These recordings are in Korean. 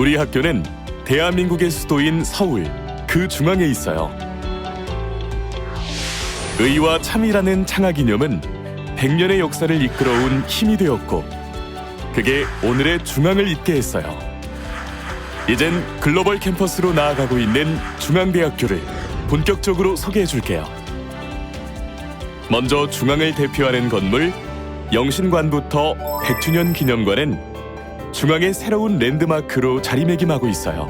우리 학교는 대한민국의 수도인 서울 그 중앙에 있어요. 의와 참이라는 창학 이념은 100년의 역사를 이끌어온 힘이 되었고 그게 오늘의 중앙을 잇게 했어요. 이젠 글로벌 캠퍼스로 나아가고 있는 중앙대학교를 본격적으로 소개해 줄게요. 먼저 중앙을 대표하는 건물 영신관부터 100주년 기념관은 중앙의 새로운 랜드마크로 자리매김하고 있어요.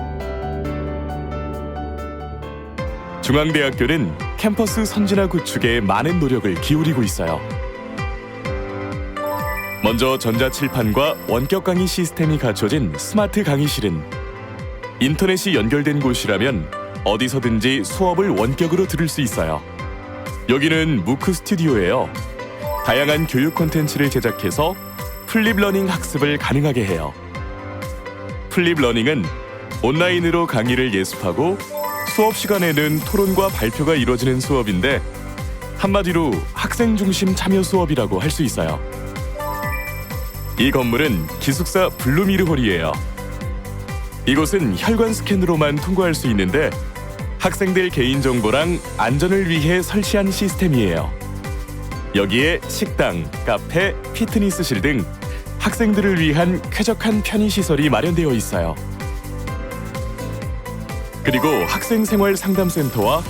중앙대학교는 캠퍼스 선진화 구축에 많은 노력을 기울이고 있어요. 먼저 전자칠판과 원격 강의 시스템이 갖춰진 스마트 강의실은 인터넷이 연결된 곳이라면 어디서든지 수업을 원격으로 들을 수 있어요. 여기는 무크 스튜디오예요. 다양한 교육 콘텐츠를 제작해서 플립러닝 학습을 가능하게 해요. 플립러닝은 온라인으로 강의를 예습하고 수업 시간에는 토론과 발표가 이루어지는 수업인데 한마디로 학생 중심 참여 수업이라고 할 수 있어요. 이 건물은 기숙사 블루미르홀이에요. 이곳은 혈관 스캔으로만 통과할 수 있는데 학생들 개인정보랑 안전을 위해 설치한 시스템이에요. 여기에 식당, 카페, 피트니스실 등 학생들을 위한 쾌적한 편의시설이 마련되어 있어요. 그리고 학생생활상담센터와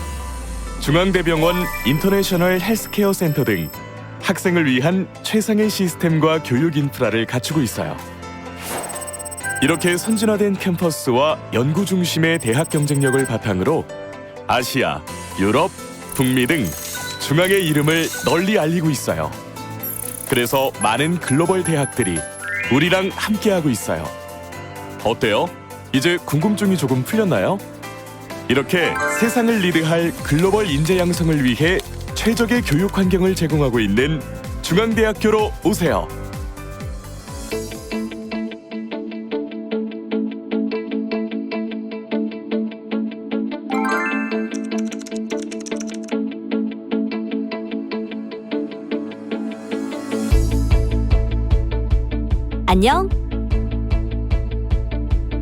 중앙대병원 인터내셔널 헬스케어 센터 등 학생을 위한 최상의 시스템과 교육 인프라를 갖추고 있어요. 이렇게 선진화된 캠퍼스와 연구 중심의 대학 경쟁력을 바탕으로 아시아, 유럽, 북미 등 중앙의 이름을 널리 알리고 있어요. 그래서 많은 글로벌 대학들이 우리랑 함께하고 있어요. 어때요? 이제 궁금증이 조금 풀렸나요? 이렇게 세상을 리드할 글로벌 인재 양성을 위해 최적의 교육 환경을 제공하고 있는 중앙대학교로 오세요. 안녕.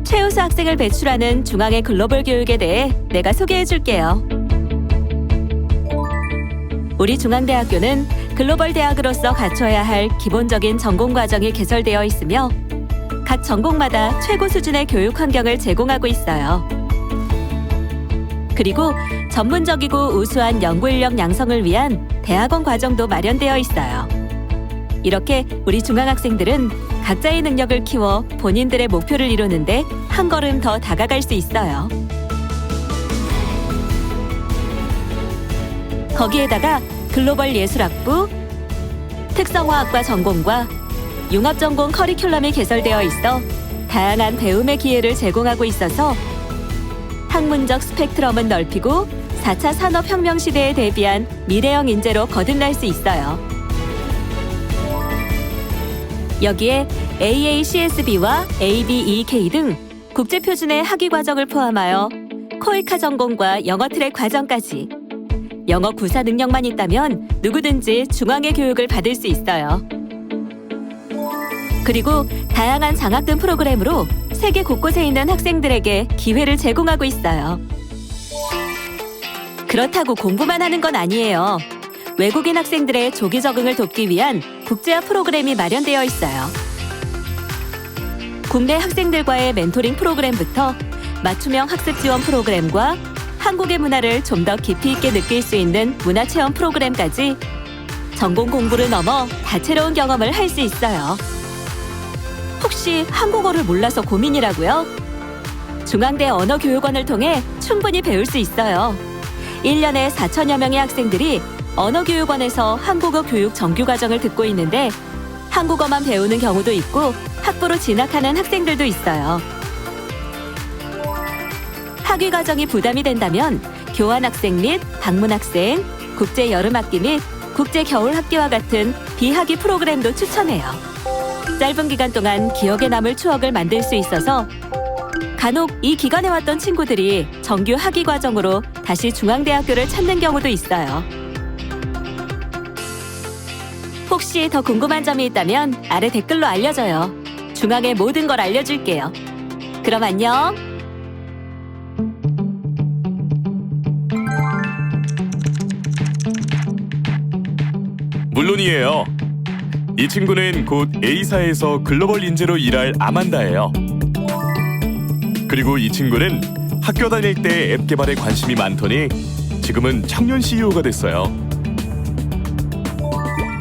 최우수 학생을 배출하는 중앙의 글로벌 교육에 대해 내가 소개해 줄게요. 우리 중앙대학교는 글로벌 대학으로서 갖춰야 할 기본적인 전공 과정이 개설되어 있으며 각 전공마다 최고 수준의 교육 환경을 제공하고 있어요. 그리고 전문적이고 우수한 연구 인력 양성을 위한 대학원 과정도 마련되어 있어요. 이렇게 우리 중앙학생들은 각자의 능력을 키워 본인들의 목표를 이루는데 한 걸음 더 다가갈 수 있어요. 거기에다가 글로벌 예술학부, 특성화학과 전공과 융합전공 커리큘럼이 개설되어 있어 다양한 배움의 기회를 제공하고 있어서 학문적 스펙트럼은 넓히고 4차 산업혁명 시대에 대비한 미래형 인재로 거듭날 수 있어요. 여기에 AACSB와 ABEK 등 국제표준의 학위 과정을 포함하여 코이카 전공과 영어 트랙 과정까지 영어 구사 능력만 있다면 누구든지 중앙의 교육을 받을 수 있어요. 그리고 다양한 장학금 프로그램으로 세계 곳곳에 있는 학생들에게 기회를 제공하고 있어요. 그렇다고 공부만 하는 건 아니에요. 외국인 학생들의 조기 적응을 돕기 위한 국제화 프로그램이 마련되어 있어요. 국내 학생들과의 멘토링 프로그램부터 맞춤형 학습 지원 프로그램과 한국의 문화를 좀 더 깊이 있게 느낄 수 있는 문화체험 프로그램까지 전공 공부를 넘어 다채로운 경험을 할 수 있어요. 혹시 한국어를 몰라서 고민이라고요? 중앙대 언어교육원을 통해 충분히 배울 수 있어요. 1년에 4천여 명의 학생들이 언어교육원에서 한국어 교육 정규과정을 듣고 있는데 한국어만 배우는 경우도 있고 학부로 진학하는 학생들도 있어요. 학위 과정이 부담이 된다면 교환학생 및 방문학생, 국제 여름학기 및 국제 겨울학기와 같은 비학위 프로그램도 추천해요. 짧은 기간 동안 기억에 남을 추억을 만들 수 있어서 간혹 이 기간에 왔던 친구들이 정규 학위 과정으로 다시 중앙대학교를 찾는 경우도 있어요. 혹시 더 궁금한 점이 있다면 아래 댓글로 알려줘요. 중앙의 모든 걸 알려줄게요. 그럼 안녕. 물론이에요. 이 친구는 곧 A사에서 글로벌 인재로 일할 아만다예요. 그리고 이 친구는 학교 다닐 때 앱 개발에 관심이 많더니 지금은 청년 CEO가 됐어요.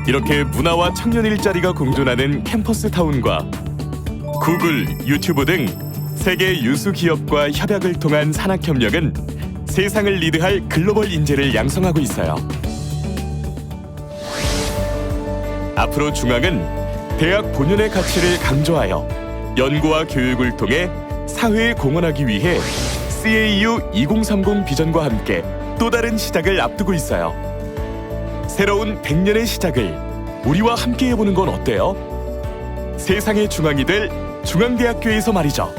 이렇게 문화와 청년 일자리가 공존하는 캠퍼스 타운과 구글, 유튜브 등 세계 유수 기업과 협약을 통한 산학 협력은 세상을 리드할 글로벌 인재를 양성하고 있어요. 앞으로 중앙은 대학 본연의 가치를 강조하여 연구와 교육을 통해 사회에 공헌하기 위해 CAU 2030 비전과 함께 또 다른 시작을 앞두고 있어요. 새로운 100년의 시작을 우리와 함께 해보는 건 어때요? 세상의 중앙이 될 중앙대학교에서 말이죠.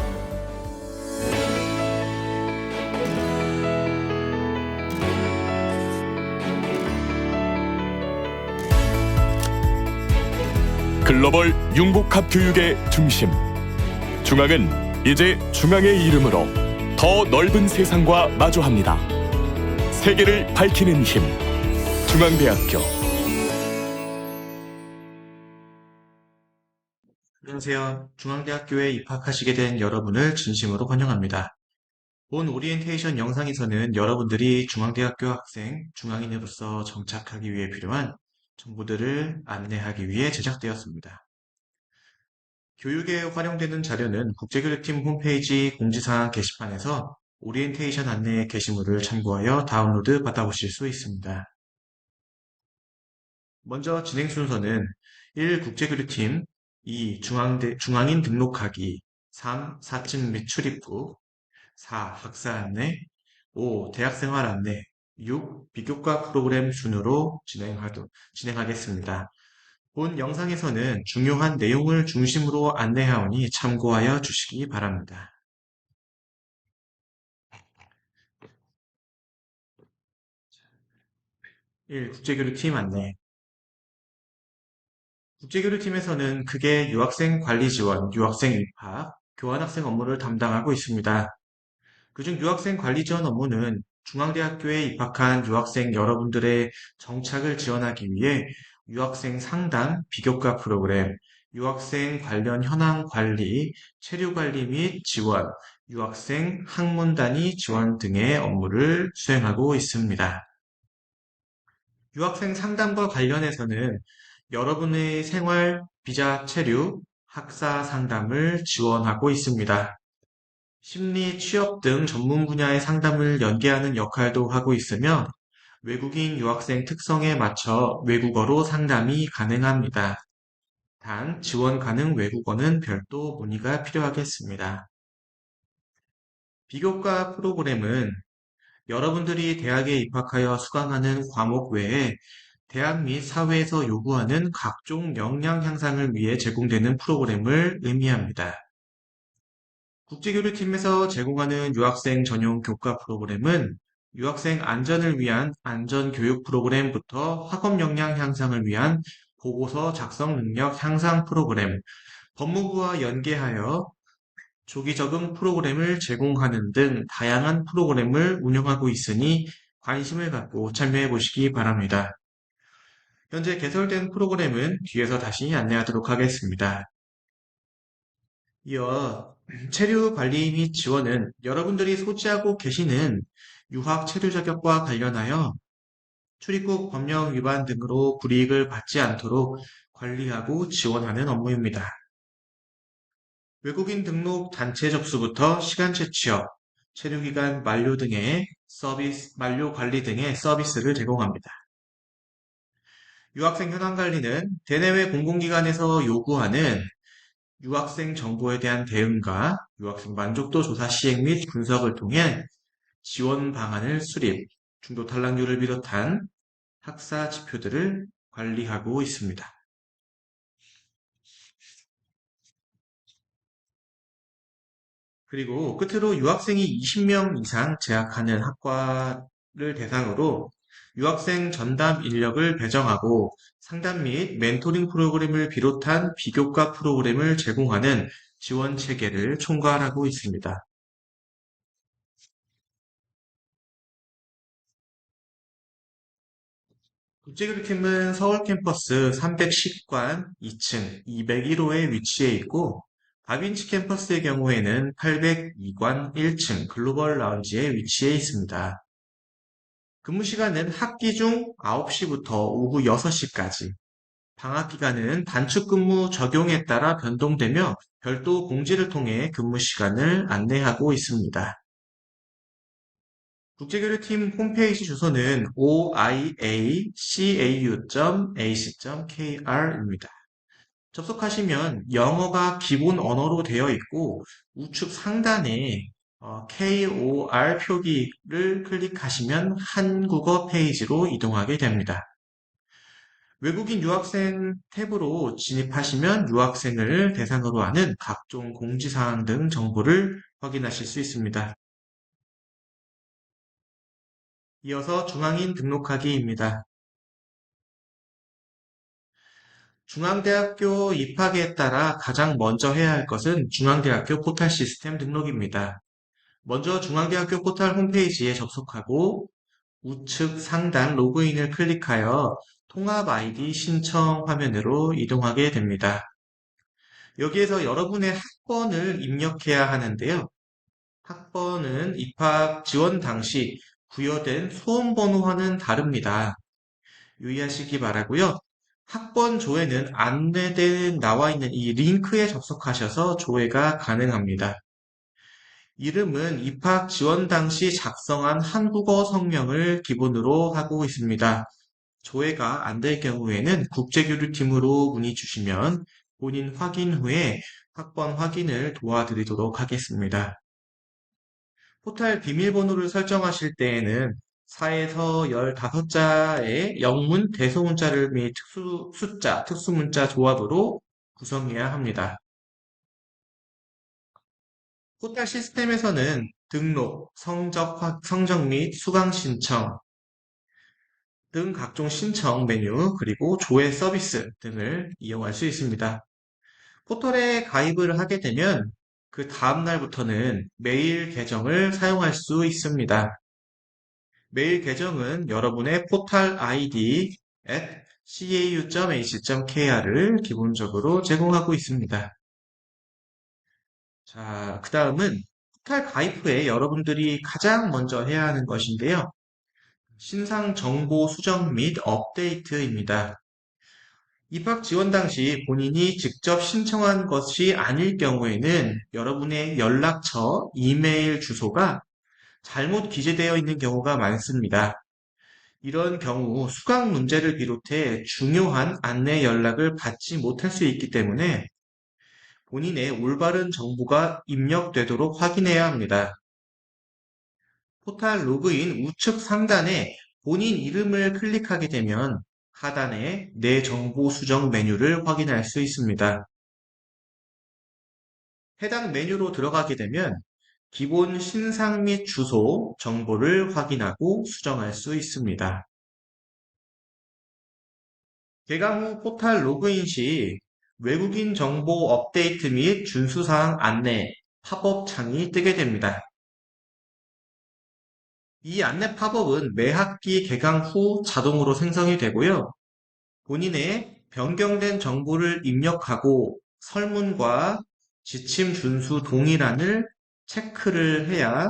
글로벌 융복합 교육의 중심. 중앙은 이제 중앙의 이름으로 더 넓은 세상과 마주합니다. 세계를 밝히는 힘. 중앙대학교. 안녕하세요. 중앙대학교에 입학하시게 된 여러분을 진심으로 환영합니다. 본 오리엔테이션 영상에서는 여러분들이 중앙대학교 학생, 중앙인으로서 정착하기 위해 필요한 정보들을 안내하기 위해 제작되었습니다. 교육에 활용되는 자료는 국제교육팀 홈페이지 공지사항 게시판에서 오리엔테이션 안내 게시물을 참고하여 다운로드 받아보실 수 있습니다. 먼저 진행 순서는 1. 국제교류팀, 2. 중앙인 등록하기, 3. 사증 및 출입국, 4. 학사 안내, 5. 대학생활 안내, 6. 비교과 프로그램 순으로 진행하겠습니다. 본 영상에서는 중요한 내용을 중심으로 안내하오니 참고하여 주시기 바랍니다. 1. 국제교류팀 안내. 국제교류팀에서는 크게 유학생 관리 지원, 유학생 입학, 교환학생 업무를 담당하고 있습니다. 그중 유학생 관리 지원 업무는 중앙대학교에 입학한 유학생 여러분들의 정착을 지원하기 위해 유학생 상담, 비교과 프로그램, 유학생 관련 현황 관리, 체류 관리 및 지원, 유학생 학문 단위 지원 등의 업무를 수행하고 있습니다. 유학생 상담과 관련해서는 여러분의 생활, 비자 체류, 학사 상담을 지원하고 있습니다. 심리, 취업 등 전문 분야의 상담을 연계하는 역할도 하고 있으며 외국인 유학생 특성에 맞춰 외국어로 상담이 가능합니다. 단, 지원 가능 외국어는 별도 문의가 필요하겠습니다. 비교과 프로그램은 여러분들이 대학에 입학하여 수강하는 과목 외에 대학 및 사회에서 요구하는 각종 역량 향상을 위해 제공되는 프로그램을 의미합니다. 국제교류팀에서 제공하는 유학생 전용 교과 프로그램은 유학생 안전을 위한 안전교육 프로그램부터 학업 역량 향상을 위한 보고서 작성 능력 향상 프로그램, 법무부와 연계하여 조기 적응 프로그램을 제공하는 등 다양한 프로그램을 운영하고 있으니 관심을 갖고 참여해 보시기 바랍니다. 현재 개설된 프로그램은 뒤에서 다시 안내하도록 하겠습니다. 이어 체류 관리 및 지원은 여러분들이 소지하고 계시는 유학 체류 자격과 관련하여 출입국 법령 위반 등으로 불이익을 받지 않도록 관리하고 지원하는 업무입니다. 외국인 등록 단체 접수부터 시간제 취업, 체류기간 만료 등의 만료 관리 등의 서비스를 제공합니다. 유학생 현황 관리는 대내외 공공기관에서 요구하는 유학생 정보에 대한 대응과 유학생 만족도 조사 시행 및 분석을 통해 지원 방안을 수립, 중도 탈락률을 비롯한 학사 지표들을 관리하고 있습니다. 그리고 끝으로 유학생이 20명 이상 재학하는 학과를 대상으로 유학생 전담 인력을 배정하고 상담 및 멘토링 프로그램을 비롯한 비교과 프로그램을 제공하는 지원 체계를 총괄하고 있습니다. 국제교류팀은 서울 캠퍼스 310관 2층 201호에 위치해 있고, 다빈치 캠퍼스의 경우에는 802관 1층 글로벌 라운지에 위치해 있습니다. 근무 시간은 학기 중 9시부터 오후 6시까지, 방학 기간은 단축 근무 적용에 따라 변동되며 별도 공지를 통해 근무 시간을 안내하고 있습니다. 국제교류팀 홈페이지 주소는 oiacau.ac.kr입니다. 접속하시면 영어가 기본 언어로 되어 있고, 우측 상단에 KOR 표기를 클릭하시면 한국어 페이지로 이동하게 됩니다. 외국인 유학생 탭으로 진입하시면 유학생을 대상으로 하는 각종 공지사항 등 정보를 확인하실 수 있습니다. 이어서 중앙인 등록하기입니다. 중앙대학교 입학에 따라 가장 먼저 해야 할 것은 중앙대학교 포탈 시스템 등록입니다. 먼저 중앙대학교 포탈 홈페이지에 접속하고 우측 상단 로그인을 클릭하여 통합 아이디 신청 화면으로 이동하게 됩니다. 여기에서 여러분의 학번을 입력해야 하는데요. 학번은 입학 지원 당시 부여된 수험번호와는 다릅니다. 유의하시기 바라고요. 학번 조회는 안내대에 나와 있는 이 링크에 접속하셔서 조회가 가능합니다. 이름은 입학 지원 당시 작성한 한국어 성명을 기본으로 하고 있습니다. 조회가 안 될 경우에는 국제교류팀으로 문의 주시면 본인 확인 후에 학번 확인을 도와드리도록 하겠습니다. 포탈 비밀번호를 설정하실 때에는 4에서 15자의 영문, 대소문자를 및 숫자, 특수문자 조합으로 구성해야 합니다. 포탈 시스템에서는 등록, 성적 및 수강 신청 등 각종 신청 메뉴, 그리고 조회 서비스 등을 이용할 수 있습니다. 포털에 가입을 하게 되면 그 다음 날부터는 메일 계정을 사용할 수 있습니다. 메일 계정은 여러분의 포탈 ID cau.ac.kr을 기본적으로 제공하고 있습니다. 자, 그 다음은 포탈 가입 후에 여러분들이 가장 먼저 해야 하는 것인데요. 신상 정보 수정 및 업데이트입니다. 입학 지원 당시 본인이 직접 신청한 것이 아닐 경우에는 여러분의 연락처, 이메일 주소가 잘못 기재되어 있는 경우가 많습니다. 이런 경우 수강 문제를 비롯해 중요한 안내 연락을 받지 못할 수 있기 때문에 본인의 올바른 정보가 입력되도록 확인해야 합니다. 포탈 로그인 우측 상단에 본인 이름을 클릭하게 되면 하단에 내 정보 수정 메뉴를 확인할 수 있습니다. 해당 메뉴로 들어가게 되면 기본 신상 및 주소 정보를 확인하고 수정할 수 있습니다. 개강 후 포탈 로그인 시 외국인 정보 업데이트 및 준수사항 안내 팝업 창이 뜨게 됩니다. 이 안내 팝업은 매 학기 개강 후 자동으로 생성이 되고요. 본인의 변경된 정보를 입력하고 설문과 지침 준수 동의란을 체크를 해야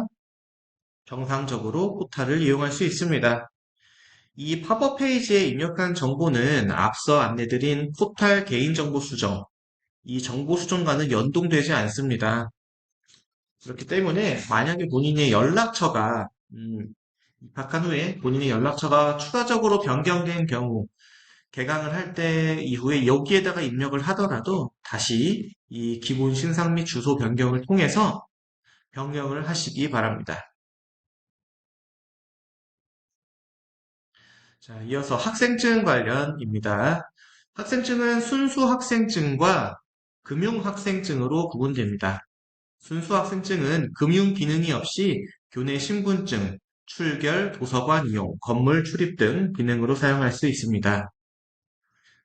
정상적으로 포탈을 이용할 수 있습니다. 이 팝업 페이지에 입력한 정보는 앞서 안내드린 포탈 개인정보 수정, 이 정보 수정과는 연동되지 않습니다. 그렇기 때문에 만약에 본인의 연락처가 입학한 후에 본인의 연락처가 추가적으로 변경된 경우 개강을 할 때 이후에 여기에다가 입력을 하더라도 다시 이 기본 신상 및 주소 변경을 통해서 변경을 하시기 바랍니다. 자, 이어서 학생증 관련입니다. 학생증은 순수 학생증과 금융 학생증으로 구분됩니다. 순수 학생증은 금융 기능이 없이 교내 신분증, 출결, 도서관 이용, 건물 출입 등 기능으로 사용할 수 있습니다.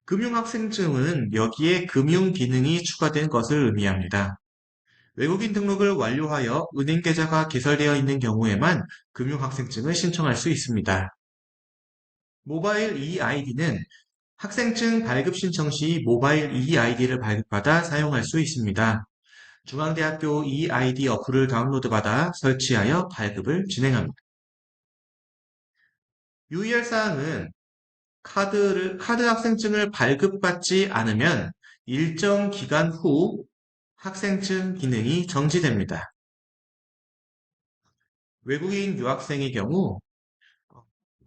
금융학생증은 여기에 금융 기능이 추가된 것을 의미합니다. 외국인 등록을 완료하여 은행 계좌가 개설되어 있는 경우에만 금융학생증을 신청할 수 있습니다. 모바일 eID는 학생증 발급 신청 시 모바일 eID를 발급받아 사용할 수 있습니다. 중앙대학교 eID 어플을 다운로드받아 설치하여 발급을 진행합니다. 유의할 사항은 카드 학생증을 발급받지 않으면 일정 기간 후 학생증 기능이 정지됩니다. 외국인 유학생의 경우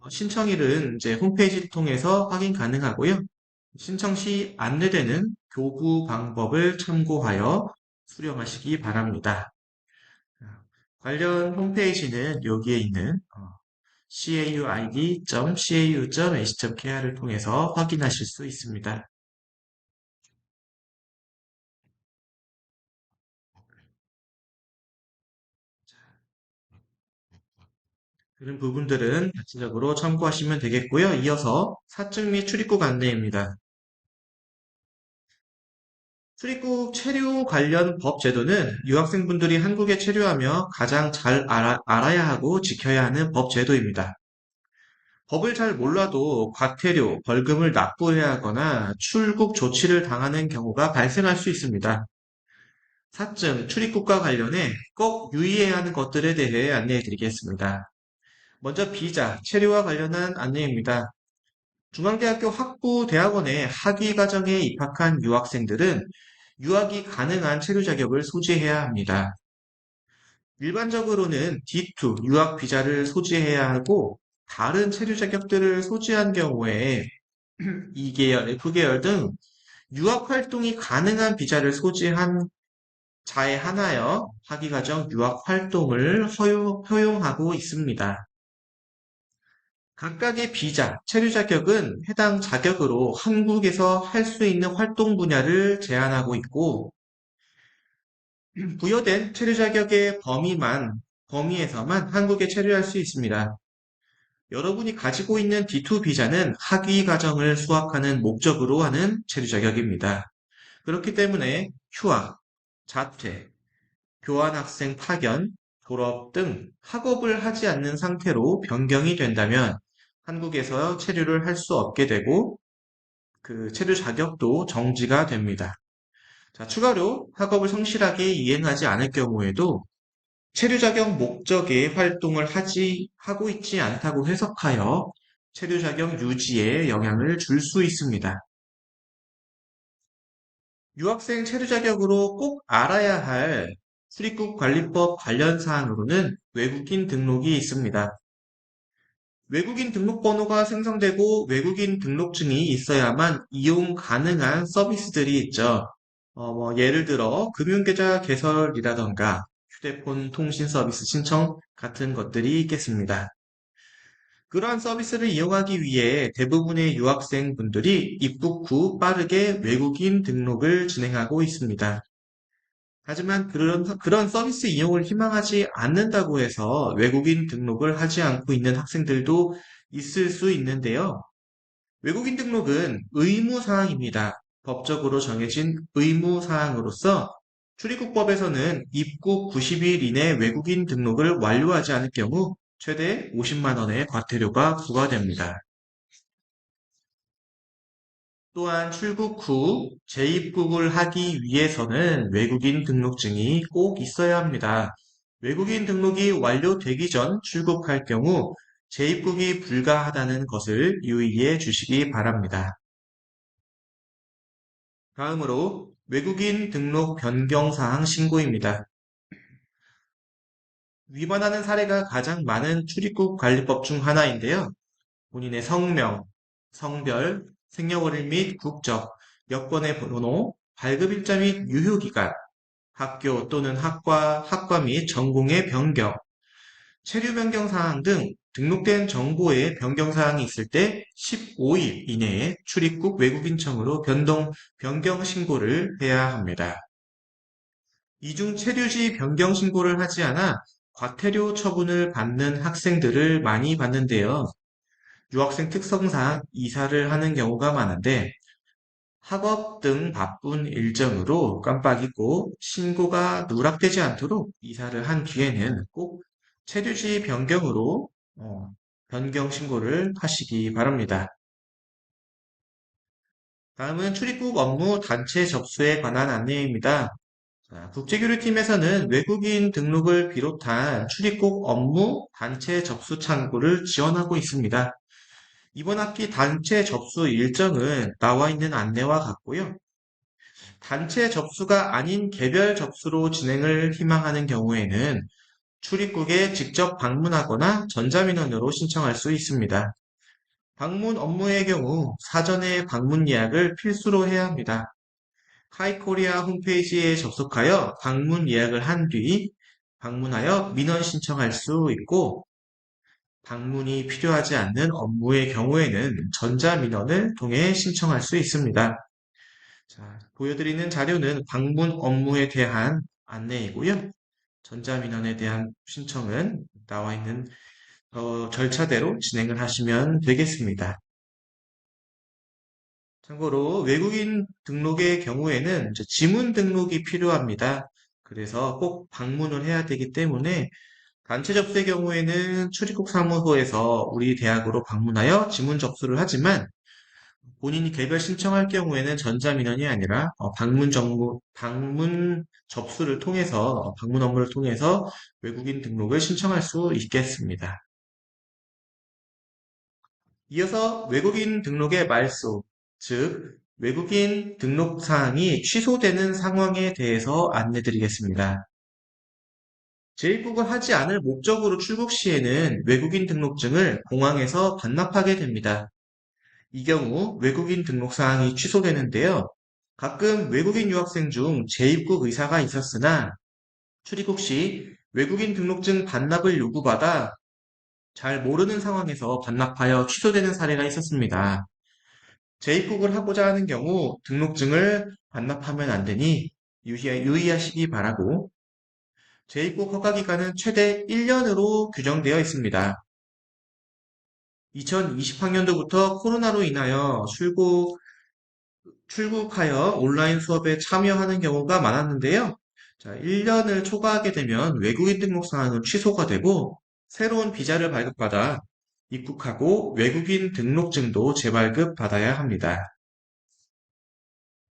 신청일은 이제 홈페이지를 통해서 확인 가능하고요. 신청 시 안내되는 교부 방법을 참고하여 수령하시기 바랍니다. 관련 홈페이지는 여기에 있는 cauid.cau.ac.kr을 통해서 확인하실 수 있습니다. 그런 부분들은 자체적으로 참고하시면 되겠고요. 이어서 사증 및 출입국 안내입니다. 출입국 체류 관련 법 제도는 유학생분들이 한국에 체류하며 가장 잘 알아야 하고 지켜야 하는 법 제도입니다. 법을 잘 몰라도 과태료, 벌금을 납부해야 하거나 출국 조치를 당하는 경우가 발생할 수 있습니다. 사증, 출입국과 관련해 꼭 유의해야 하는 것들에 대해 안내해 드리겠습니다. 먼저 비자, 체류와 관련한 안내입니다. 중앙대학교 학부대학원의 학위과정에 입학한 유학생들은 유학이 가능한 체류 자격을 소지해야 합니다. 일반적으로는 D2 유학 비자를 소지해야 하고 다른 체류 자격들을 소지한 경우에 2계열, F계열 등 유학 활동이 가능한 비자를 소지한 자에 한하여 학위과정 유학 활동을 허용하고 있습니다. 각각의 비자, 체류 자격은 해당 자격으로 한국에서 할 수 있는 활동 분야를 제한하고 있고, 부여된 체류 자격의 범위에서만 한국에 체류할 수 있습니다. 여러분이 가지고 있는 D2 비자는 학위 과정을 수학하는 목적으로 하는 체류 자격입니다. 그렇기 때문에 휴학, 자퇴, 교환학생 파견, 졸업 등 학업을 하지 않는 상태로 변경이 된다면 한국에서 체류를 할 수 없게 되고 그 체류 자격도 정지가 됩니다. 자, 추가로 학업을 성실하게 이행하지 않을 경우에도 체류 자격 목적의 활동을 하고 있지 않다고 해석하여 체류 자격 유지에 영향을 줄 수 있습니다. 유학생 체류 자격으로 꼭 알아야 할 출입국관리법 관련 사항으로는 외국인 등록이 있습니다. 외국인 등록번호가 생성되고 외국인 등록증이 있어야만 이용 가능한 서비스들이 있죠. 예를 들어 금융계좌 개설이라던가 휴대폰 통신 서비스 신청 같은 것들이 있겠습니다. 그러한 서비스를 이용하기 위해 대부분의 유학생 분들이 입국 후 빠르게 외국인 등록을 진행하고 있습니다. 하지만 그런 서비스 이용을 희망하지 않는다고 해서 외국인 등록을 하지 않고 있는 학생들도 있을 수 있는데요. 외국인 등록은 의무사항입니다. 법적으로 정해진 의무사항으로서 출입국법에서는 입국 90일 이내 외국인 등록을 완료하지 않을 경우 최대 50만 원의 과태료가 부과됩니다. 또한 출국 후 재입국을 하기 위해서는 외국인 등록증이 꼭 있어야 합니다. 외국인 등록이 완료되기 전 출국할 경우 재입국이 불가하다는 것을 유의해 주시기 바랍니다. 다음으로 외국인 등록 변경사항 신고입니다. 위반하는 사례가 가장 많은 출입국 관리법 중 하나인데요. 본인의 성명, 성별, 생년월일 및 국적, 여권의 번호, 발급일자 및 유효기간, 학교 또는 학과 및 전공의 변경, 체류 변경 사항 등 등록된 정보의 변경 사항이 있을 때 15일 이내에 출입국 외국인청으로 변경 신고를 해야 합니다. 이중 체류시 변경 신고를 하지 않아 과태료 처분을 받는 학생들을 많이 봤는데요. 유학생 특성상 이사를 하는 경우가 많은데 학업 등 바쁜 일정으로 깜빡 잊고 신고가 누락되지 않도록 이사를 한 뒤에는 꼭 체류지 변경으로 변경 신고를 하시기 바랍니다. 다음은 출입국 업무 단체 접수에 관한 안내입니다. 자, 국제교류팀에서는 외국인 등록을 비롯한 출입국 업무 단체 접수 창구를 지원하고 있습니다. 이번 학기 단체 접수 일정은 나와 있는 안내와 같고요. 단체 접수가 아닌 개별 접수로 진행을 희망하는 경우에는 출입국에 직접 방문하거나 전자민원으로 신청할 수 있습니다. 방문 업무의 경우 사전에 방문 예약을 필수로 해야 합니다. 카이코리아 홈페이지에 접속하여 방문 예약을 한 뒤 방문하여 민원 신청할 수 있고, 방문이 필요하지 않는 업무의 경우에는 전자민원을 통해 신청할 수 있습니다. 자, 보여드리는 자료는 방문 업무에 대한 안내이고요. 전자민원에 대한 신청은 나와 있는 절차대로 진행을 하시면 되겠습니다. 참고로 외국인 등록의 경우에는 이제 지문 등록이 필요합니다. 그래서 꼭 방문을 해야 되기 때문에 단체 접수의 경우에는 출입국 사무소에서 우리 대학으로 방문하여 지문 접수를 하지만 본인이 개별 신청할 경우에는 전자민원이 아니라 방문 접수를 통해서 방문 업무를 통해서 외국인 등록을 신청할 수 있겠습니다. 이어서 외국인 등록의 말소, 즉 외국인 등록 사항이 취소되는 상황에 대해서 안내드리겠습니다. 재입국을 하지 않을 목적으로 출국 시에는 외국인 등록증을 공항에서 반납하게 됩니다. 이 경우 외국인 등록 사항이 취소되는데요. 가끔 외국인 유학생 중 재입국 의사가 있었으나 출입국 시 외국인 등록증 반납을 요구받아 잘 모르는 상황에서 반납하여 취소되는 사례가 있었습니다. 재입국을 하고자 하는 경우 등록증을 반납하면 안 되니 유의하시기 바라고, 재입국 허가 기간은 최대 1년으로 규정되어 있습니다. 2020학년도부터 코로나로 인하여 출국하여 온라인 수업에 참여하는 경우가 많았는데요. 자, 1년을 초과하게 되면 외국인 등록 사항은 취소가 되고 새로운 비자를 발급받아 입국하고 외국인 등록증도 재발급 받아야 합니다.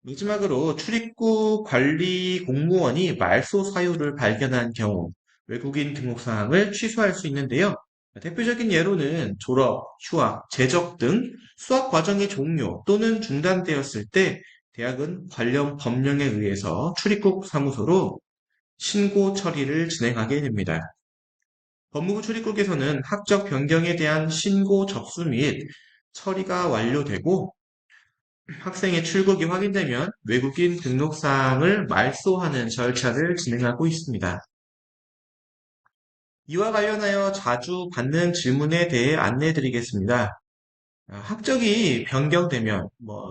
마지막으로 출입국 관리 공무원이 말소 사유를 발견한 경우 외국인 등록 사항을 취소할 수 있는데요. 대표적인 예로는 졸업, 휴학, 재적 등 수학 과정이 종료 또는 중단되었을 때 대학은 관련 법령에 의해서 출입국 사무소로 신고 처리를 진행하게 됩니다. 법무부 출입국에서는 학적 변경에 대한 신고 접수 및 처리가 완료되고 학생의 출국이 확인되면 외국인 등록 사항을 말소하는 절차를 진행하고 있습니다. 이와 관련하여 자주 받는 질문에 대해 안내해 드리겠습니다. 학적이 변경되면,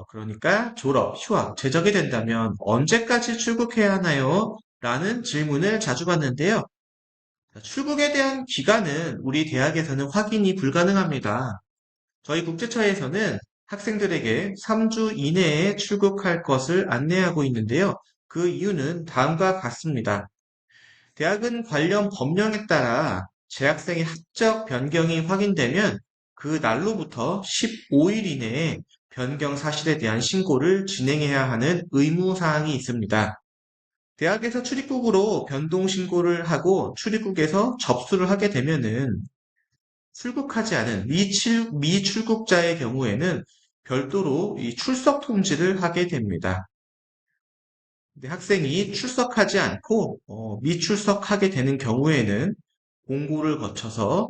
그러니까 졸업, 휴학, 재적이 된다면 언제까지 출국해야 하나요? 라는 질문을 자주 받는데요. 출국에 대한 기간은 우리 대학에서는 확인이 불가능합니다. 저희 국제처에서는 학생들에게 3주 이내에 출국할 것을 안내하고 있는데요. 그 이유는 다음과 같습니다. 대학은 관련 법령에 따라 재학생의 학적 변경이 확인되면 그 날로부터 15일 이내에 변경 사실에 대한 신고를 진행해야 하는 의무사항이 있습니다. 대학에서 출입국으로 변동 신고를 하고 출입국에서 접수를 하게 되면은 출국하지 않은 미출국자의 경우에는 별도로 이 출석 통지를 하게 됩니다. 근데 학생이 출석하지 않고 미출석하게 되는 경우에는 공고를 거쳐서,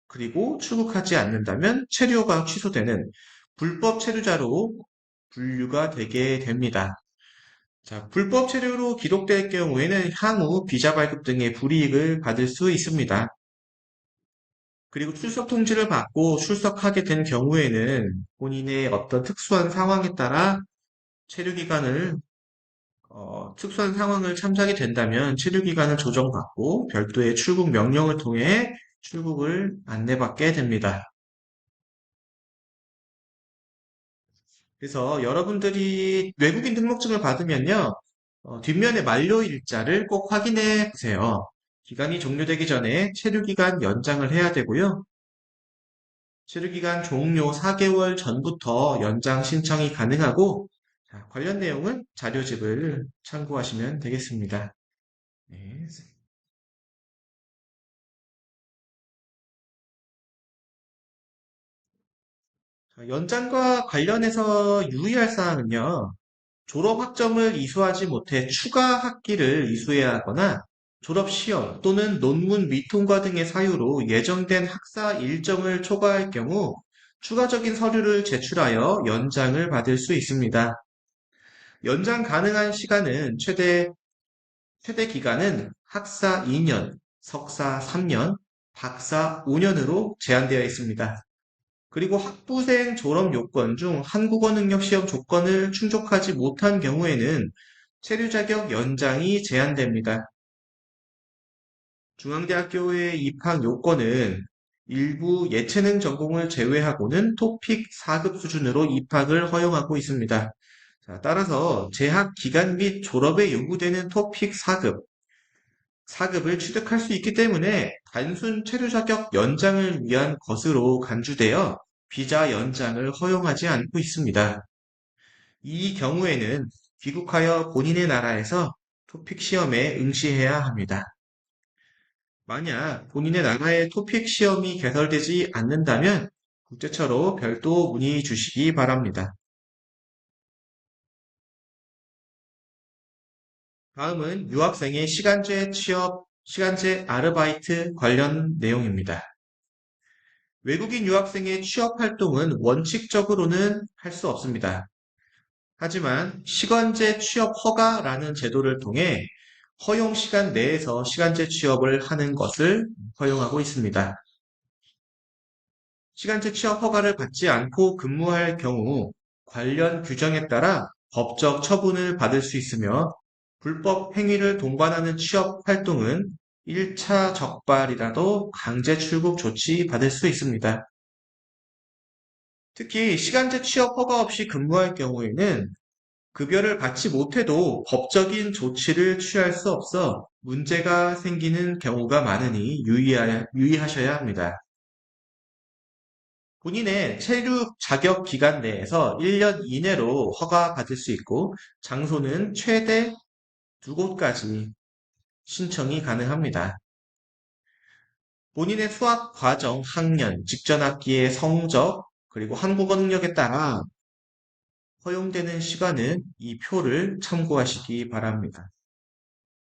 그리고 출국하지 않는다면 체류가 취소되는 불법 체류자로 분류가 되게 됩니다. 자, 불법 체류로 기록될 경우에는 향후 비자 발급 등의 불이익을 받을 수 있습니다. 그리고 출석 통지를 받고 출석하게 된 경우에는 본인의 어떤 특수한 상황에 따라 특수한 상황을 참작이 된다면 체류 기간을 조정받고 별도의 출국 명령을 통해 출국을 안내받게 됩니다. 그래서 여러분들이 외국인 등록증을 받으면요, 뒷면에 만료 일자를 꼭 확인해 보세요. 기간이 종료되기 전에 체류기간 연장을 해야 되고요. 체류기간 종료 4개월 전부터 연장 신청이 가능하고, 자, 관련 내용은 자료집을 참고하시면 되겠습니다. 네. 자, 연장과 관련해서 유의할 사항은요, 졸업 학점을 이수하지 못해 추가 학기를 이수해야 하거나 졸업 시험 또는 논문 미통과 등의 사유로 예정된 학사 일정을 초과할 경우 추가적인 서류를 제출하여 연장을 받을 수 있습니다. 연장 가능한 시간은 최대 기간은 학사 2년, 석사 3년, 박사 5년으로 제한되어 있습니다. 그리고 학부생 졸업 요건 중 한국어 능력 시험 조건을 충족하지 못한 경우에는 체류 자격 연장이 제한됩니다. 중앙대학교의 입학 요건은 일부 예체능 전공을 제외하고는 토픽 4급 수준으로 입학을 허용하고 있습니다. 자, 따라서 재학 기간 및 졸업에 요구되는 토픽 4급을 취득할 수 있기 때문에 단순 체류 자격 연장을 위한 것으로 간주되어 비자 연장을 허용하지 않고 있습니다. 이 경우에는 귀국하여 본인의 나라에서 토픽 시험에 응시해야 합니다. 만약 본인의 나라의 토픽 시험이 개설되지 않는다면 국제처로 별도 문의 주시기 바랍니다. 다음은 유학생의 시간제 취업, 시간제 아르바이트 관련 내용입니다. 외국인 유학생의 취업 활동은 원칙적으로는 할 수 없습니다. 하지만 시간제 취업 허가라는 제도를 통해 허용 시간 내에서 시간제 취업을 하는 것을 허용하고 있습니다. 시간제 취업 허가를 받지 않고 근무할 경우 관련 규정에 따라 법적 처분을 받을 수 있으며 불법 행위를 동반하는 취업 활동은 1차 적발이라도 강제 출국 조치 받을 수 있습니다. 특히 시간제 취업 허가 없이 근무할 경우에는 급여를 받지 못해도 법적인 조치를 취할 수 없어 문제가 생기는 경우가 많으니 유의하셔야 합니다. 본인의 체류 자격 기간 내에서 1년 이내로 허가받을 수 있고 장소는 최대 2곳까지 신청이 가능합니다. 본인의 수학 과정, 학년, 직전 학기의 성적, 그리고 한국어 능력에 따라 허용되는 시간은 이 표를 참고하시기 바랍니다.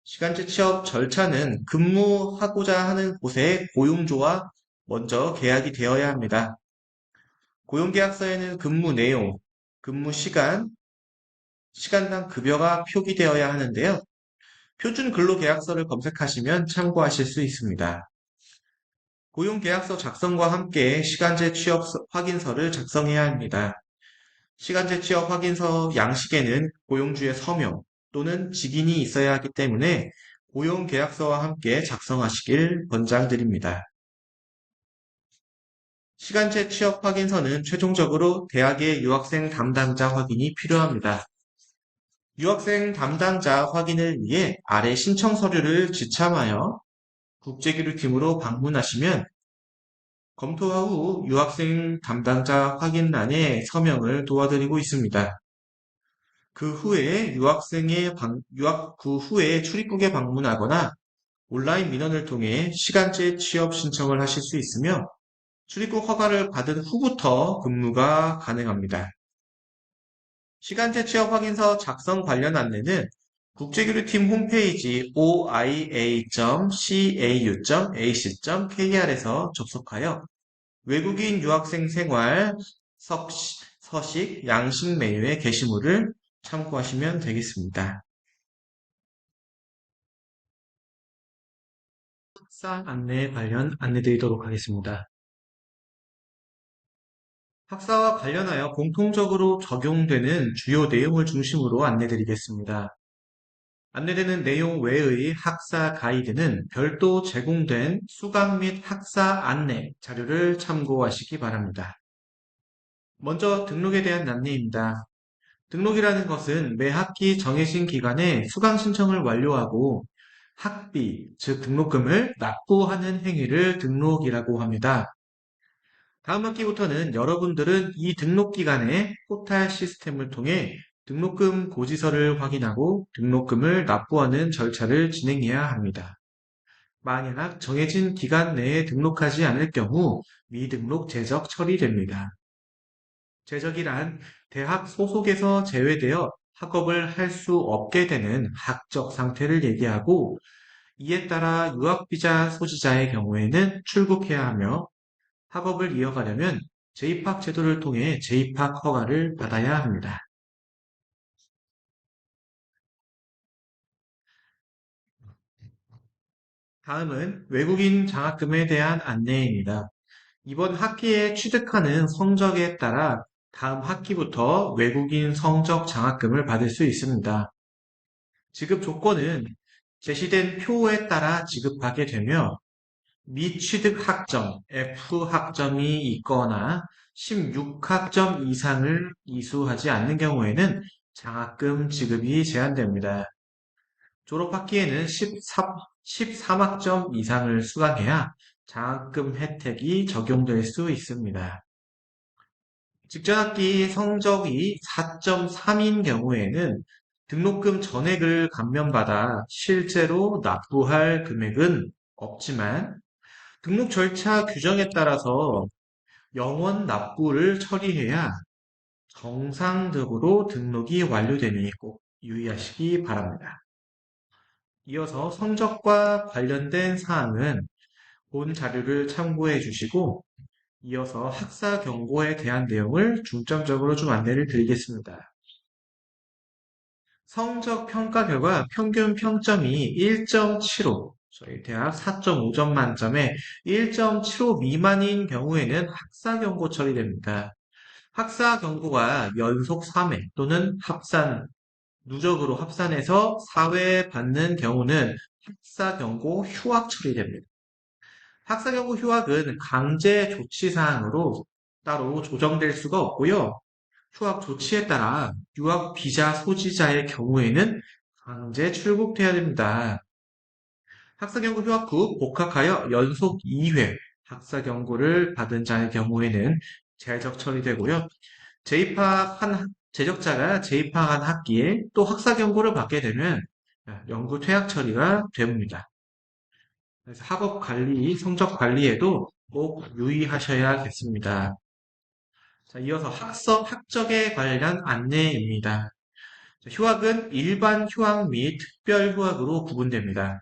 시간제 취업 절차는 근무하고자 하는 곳의 고용주와 먼저 계약이 되어야 합니다. 고용계약서에는 근무 내용, 근무 시간, 시간당 급여가 표기되어야 하는데요. 표준 근로계약서를 검색하시면 참고하실 수 있습니다. 고용계약서 작성과 함께 시간제 취업 확인서를 작성해야 합니다. 시간제 취업 확인서 양식에는 고용주의 서명 또는 직인이 있어야 하기 때문에 고용계약서와 함께 작성하시길 권장드립니다. 시간제 취업 확인서는 최종적으로 대학의 유학생 담당자 확인이 필요합니다. 유학생 담당자 확인을 위해 아래 신청 서류를 지참하여 국제교류팀으로 방문하시면 검토 후 유학생 담당자 확인란에 서명을 도와드리고 있습니다. 그 후에 그 후에 출입국에 방문하거나 온라인 민원을 통해 시간제 취업 신청을 하실 수 있으며 출입국 허가를 받은 후부터 근무가 가능합니다. 시간제 취업 확인서 작성 관련 안내는 국제교류팀 홈페이지 oia.cau.ac.kr에서 접속하여 외국인 유학생 생활 서식 양식 메뉴의 게시물을 참고하시면 되겠습니다. 학사 안내 관련 안내드리도록 하겠습니다. 학사와 관련하여 공통적으로 적용되는 주요 내용을 중심으로 안내드리겠습니다. 안내되는 내용 외의 학사 가이드는 별도 제공된 수강 및 학사 안내 자료를 참고하시기 바랍니다. 먼저 등록에 대한 안내입니다. 등록이라는 것은 매 학기 정해진 기간에 수강 신청을 완료하고 학비, 즉 등록금을 납부하는 행위를 등록이라고 합니다. 다음 학기부터는 여러분들은 이 등록 기간에 포탈 시스템을 통해 등록금 고지서를 확인하고 등록금을 납부하는 절차를 진행해야 합니다. 만약 정해진 기간 내에 등록하지 않을 경우 미등록 제적 처리됩니다. 제적이란 대학 소속에서 제외되어 학업을 할 수 없게 되는 학적 상태를 얘기하고 이에 따라 유학비자 소지자의 경우에는 출국해야 하며 학업을 이어가려면 재입학 제도를 통해 재입학 허가를 받아야 합니다. 다음은 외국인 장학금에 대한 안내입니다. 이번 학기에 취득하는 성적에 따라 다음 학기부터 외국인 성적 장학금을 받을 수 있습니다. 지급 조건은 제시된 표에 따라 지급하게 되며 미취득 학점, F학점이 있거나 16학점 이상을 이수하지 않는 경우에는 장학금 지급이 제한됩니다. 졸업학기에는 13학점 이상을 수강해야 장학금 혜택이 적용될 수 있습니다. 직전학기 성적이 4.3인 경우에는 등록금 전액을 감면받아 실제로 납부할 금액은 없지만 등록 절차 규정에 따라서 영원 납부를 처리해야 정상적으로 등록이 완료되니 꼭 유의하시기 바랍니다. 이어서 성적과 관련된 사항은 본 자료를 참고해 주시고 이어서 학사 경고에 대한 내용을 중점적으로 좀 안내를 드리겠습니다. 성적 평가 결과 평균 평점이 1.75, 저희 대학 4.5점 만점에 1.75 미만인 경우에는 학사 경고 처리됩니다. 학사 경고가 연속 3회 또는 누적으로 합산해서 4회 받는 경우는 학사 경고 휴학 처리됩니다. 학사 경고 휴학은 강제 조치 사항으로 따로 조정될 수가 없고요. 휴학 조치에 따라 유학 비자 소지자의 경우에는 강제 출국해야 됩니다. 학사 경고 휴학 후 복학하여 연속 2회 학사 경고를 받은 자의 경우에는 제적 처리되고요. 제적자가 재입학한 학기에 또 학사 경고를 받게 되면 영구 퇴학 처리가 됩니다. 그래서 학업 관리, 성적 관리에도 꼭 유의하셔야겠습니다. 자, 이어서 학적에 관련 안내입니다. 자, 휴학은 일반 휴학 및 특별 휴학으로 구분됩니다.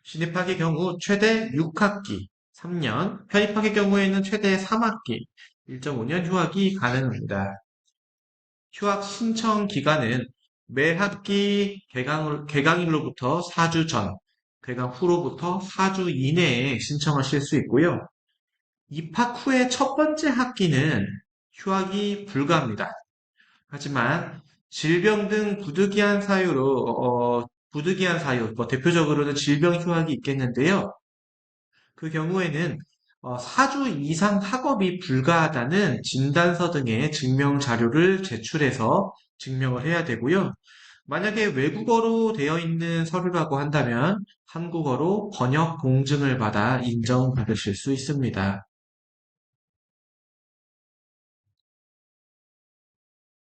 신입학의 경우 최대 6학기, 3년, 편입학의 경우에는 최대 3학기, 1.5년 휴학이 가능합니다. 휴학 신청 기간은 매 학기 개강일로부터 4주 전, 개강 후로부터 4주 이내에 신청하실 수 있고요. 입학 후의 첫 번째 학기는 휴학이 불가합니다. 하지만 질병 등 부득이한 사유로 부득이한 사유, 대표적으로는 질병 휴학이 있겠는데요. 그 경우에는 4주 이상 학업이 불가하다는 진단서 등의 증명 자료를 제출해서 증명을 해야 되고요. 만약에 외국어로 되어 있는 서류라고 한다면 한국어로 번역 공증을 받아 인정받으실 수 있습니다.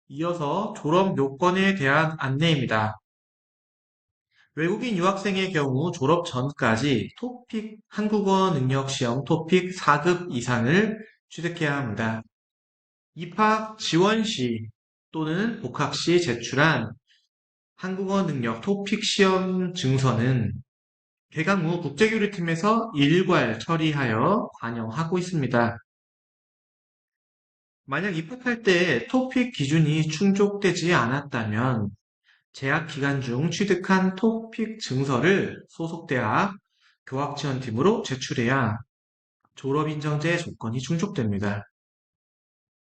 이어서 졸업 요건에 대한 안내입니다. 외국인 유학생의 경우 졸업 전까지 토픽 한국어 능력 시험 토픽 4급 이상을 취득해야 합니다. 입학 지원 시 또는 복학 시 제출한 한국어 능력 토픽 시험 증서는 개강 후 국제교류팀에서 일괄 처리하여 반영하고 있습니다. 만약 입학할 때 토픽 기준이 충족되지 않았다면 재학 기간 중 취득한 토픽 증서를 소속 대학 교학지원팀으로 제출해야 졸업인정제 조건이 충족됩니다.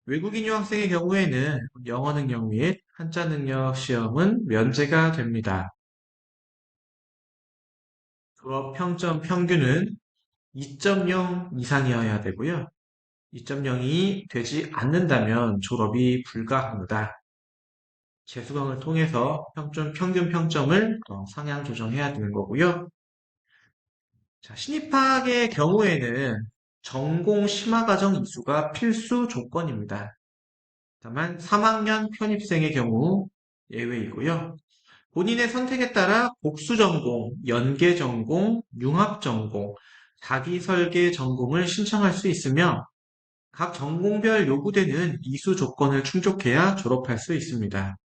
외국인 유학생의 경우에는 영어 능력 및 한자 능력 시험은 면제가 됩니다. 졸업 평점 평균은 2.0 이상이어야 되고요. 2.0이 되지 않는다면 졸업이 불가합니다. 재수강을 통해서 평균 평점을 상향 조정해야 되는 거고요. 자, 신입학의 경우에는 전공 심화과정 이수가 필수 조건입니다. 다만 3학년 편입생의 경우 예외이고요. 본인의 선택에 따라 복수 전공, 연계 전공, 융합 전공, 자기 설계 전공을 신청할 수 있으며 각 전공별 요구되는 이수 조건을 충족해야 졸업할 수 있습니다.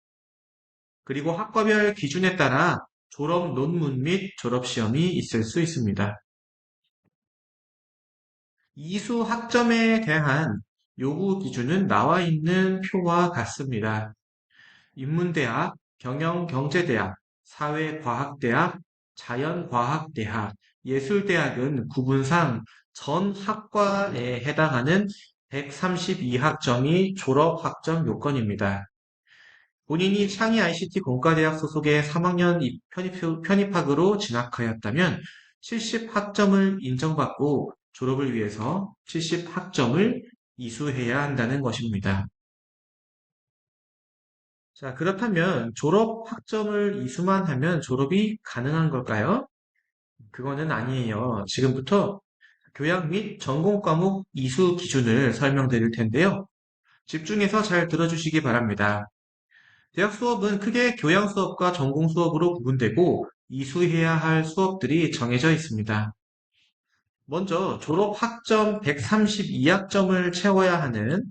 그리고 학과별 기준에 따라 졸업 논문 및 졸업 시험이 있을 수 있습니다. 이수 학점에 대한 요구 기준은 나와 있는 표와 같습니다. 인문대학, 경영경제대학, 사회과학대학, 자연과학대학, 예술대학은 구분상 전 학과에 해당하는 132학점이 졸업학점 요건입니다. 본인이 창의 ICT 공과대학 소속의 3학년 편입학으로 진학하였다면 70학점을 인정받고 졸업을 위해서 70학점을 이수해야 한다는 것입니다. 자, 그렇다면 졸업 학점을 이수만 하면 졸업이 가능한 걸까요? 그거는 아니에요. 지금부터 교양 및 전공 과목 이수 기준을 설명드릴 텐데요. 집중해서 잘 들어주시기 바랍니다. 대학 수업은 크게 교양 수업과 전공 수업으로 구분되고 이수해야 할 수업들이 정해져 있습니다. 먼저 졸업 학점 132학점을 채워야 하는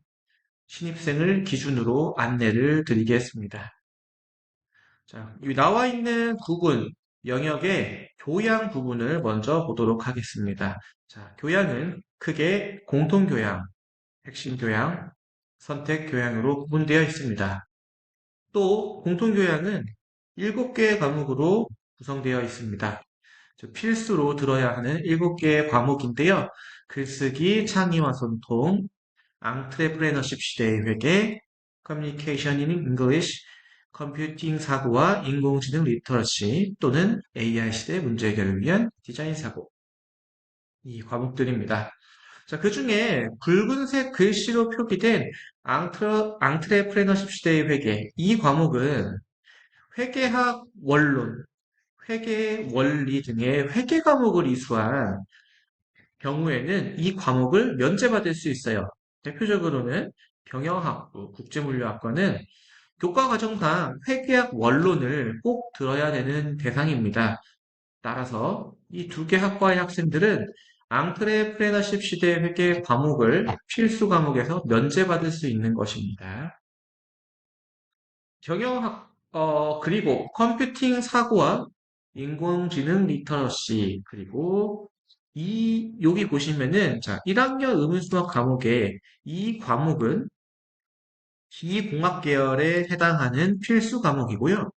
신입생을 기준으로 안내를 드리겠습니다. 자, 여기 나와 있는 부분, 영역의 교양 부분을 먼저 보도록 하겠습니다. 자, 교양은 크게 공통교양, 핵심교양, 선택교양으로 구분되어 있습니다. 또 공통교양은 7개의 과목으로 구성되어 있습니다. 필수로 들어야 하는 7개의 과목인데요. 글쓰기, 창의와 소통, 앙트레프레너십 시대의 회계, 커뮤니케이션 인 잉글리시, 컴퓨팅 사고와 인공지능 리터러시 또는 AI 시대 문제 해결을 위한 디자인 사고. 이 과목들입니다. 자, 그 중에 붉은색 글씨로 표기된 앙트레프레너십 시대의 회계. 이 과목은 회계학 원론, 회계 원리 등의 회계 과목을 이수한 경우에는 이 과목을 면제받을 수 있어요. 대표적으로는 경영학부, 국제물류학과는 교과과정상 회계학 원론을 꼭 들어야 되는 대상입니다. 따라서 이 2개 학과의 학생들은 앙트레프레너십 시대 회계 과목을 필수 과목에서 면제받을 수 있는 것입니다. 그리고 컴퓨팅 사고와 인공지능 리터러시, 그리고 여기 보시면은, 자, 1학년 의문수학 과목에 이 과목은 기공학 계열에 해당하는 필수 과목이고요.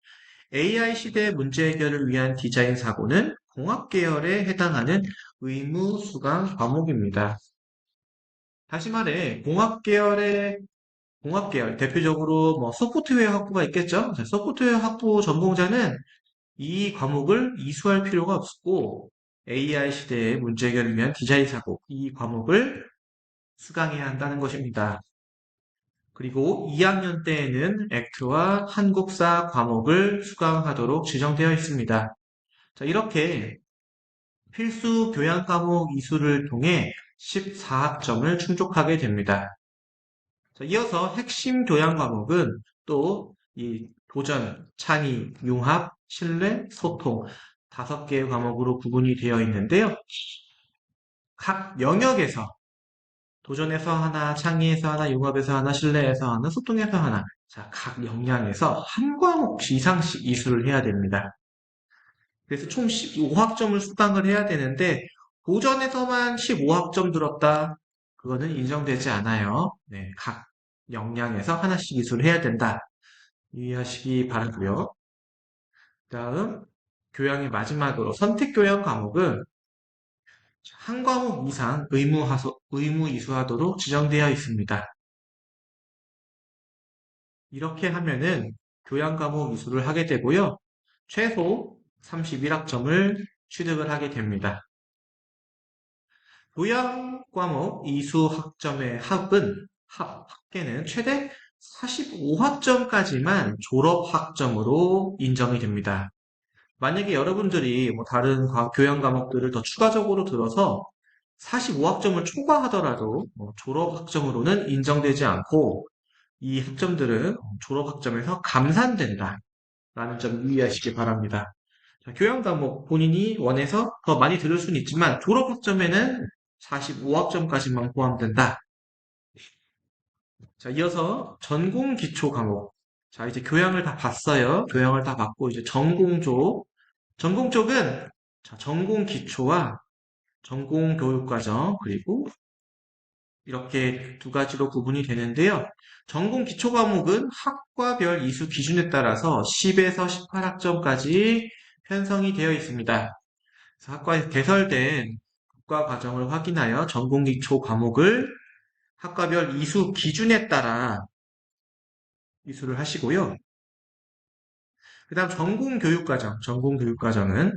AI 시대 문제 해결을 위한 디자인 사고는 공학 계열에 해당하는 의무 수강 과목입니다. 다시 말해, 공학 계열, 대표적으로 뭐 소프트웨어 학부가 있겠죠? 자, 소프트웨어 학부 전공자는 이 과목을 이수할 필요가 없고 AI 시대의 문제 해결을 위한 디자인 사고, 이 과목을 수강해야 한다는 것입니다. 그리고 2학년 때에는 액트와 한국사 과목을 수강하도록 지정되어 있습니다. 자, 이렇게 필수 교양 과목 이수를 통해 14학점을 충족하게 됩니다. 자, 이어서 핵심 교양 과목은 또 이 도전, 창의, 융합, 신뢰, 소통 5개의 과목으로 구분이 되어 있는데요. 각 영역에서 도전에서 하나, 창의에서 하나, 융합에서 하나, 신뢰에서 하나, 소통에서 하나. 자, 각 역량에서 한 과목 이상씩 이수를 해야 됩니다. 그래서 총 15학점을 수강을 해야 되는데, 도전에서만 15학점 들었다. 그거는 인정되지 않아요. 네, 각 역량에서 하나씩 이수를 해야 된다. 유의하시기 바라고요. 다음, 교양의 마지막으로 선택교양 과목은 한 과목 이상 의무 이수하도록 지정되어 있습니다. 이렇게 하면은 교양 과목 이수를 하게 되고요. 최소 31학점을 취득을 하게 됩니다. 교양 과목 이수 학점의 합계는 최대 45학점까지만 졸업 학점으로 인정이 됩니다. 만약에 여러분들이 뭐 다른 교양 과목들을 더 추가적으로 들어서 45학점을 초과하더라도 졸업 학점으로는 인정되지 않고 이 학점들은 졸업 학점에서 감산된다. 라는 점 유의하시기 바랍니다. 자, 교양 과목 본인이 원해서 더 많이 들을 수는 있지만 졸업 학점에는 45학점까지만 포함된다. 자, 이어서 전공 기초 과목. 자, 이제 교양을 다 봤어요. 교양을 다 봤고 이제 전공 쪽. 전공 쪽은 자, 전공 기초와 전공 교육 과정 그리고 이렇게 두 가지로 구분이 되는데요. 전공 기초 과목은 학과별 이수 기준에 따라서 10에서 18학점까지 편성이 되어 있습니다. 그래서 학과에서 개설된 국가 과정을 확인하여 전공 기초 과목을 학과별 이수 기준에 따라 이수를 하시고요. 그 다음 전공 교육 과정, 전공 교육 과정은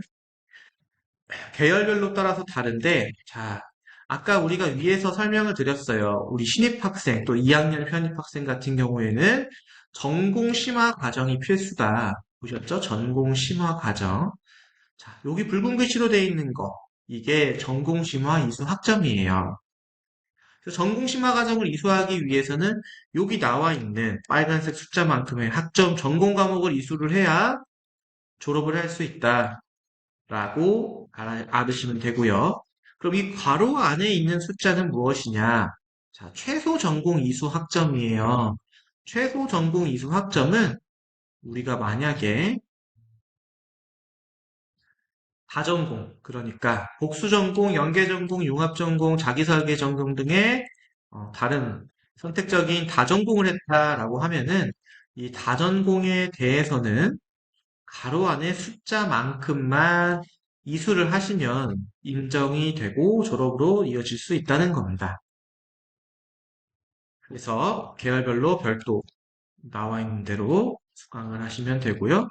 계열별로 따라서 다른데, 자, 아까 우리가 위에서 설명을 드렸어요. 우리 신입학생 또 2학년 편입학생 같은 경우에는 전공 심화 과정이 필수다. 보셨죠? 전공 심화 과정. 자, 여기 붉은 글씨로 되어 있는 거. 이게 전공 심화 이수 학점이에요. 그래서 전공 심화 과정을 이수하기 위해서는 여기 나와 있는 빨간색 숫자만큼의 학점 전공 과목을 이수를 해야 졸업을 할 수 있다. 라고 알으시면 되고요. 그럼 이 괄호 안에 있는 숫자는 무엇이냐? 자, 최소 전공 이수 학점이에요. 최소 전공 이수 학점은 우리가 만약에 다전공, 그러니까 복수전공, 연계전공, 융합전공, 자기설계전공 등의 다른 선택적인 다전공을 했다라고 하면은 이 다전공에 대해서는 가로 안에 숫자만큼만 이수를 하시면 인정이 되고 졸업으로 이어질 수 있다는 겁니다. 그래서 계열별로 별도 나와 있는 대로 수강을 하시면 되고요.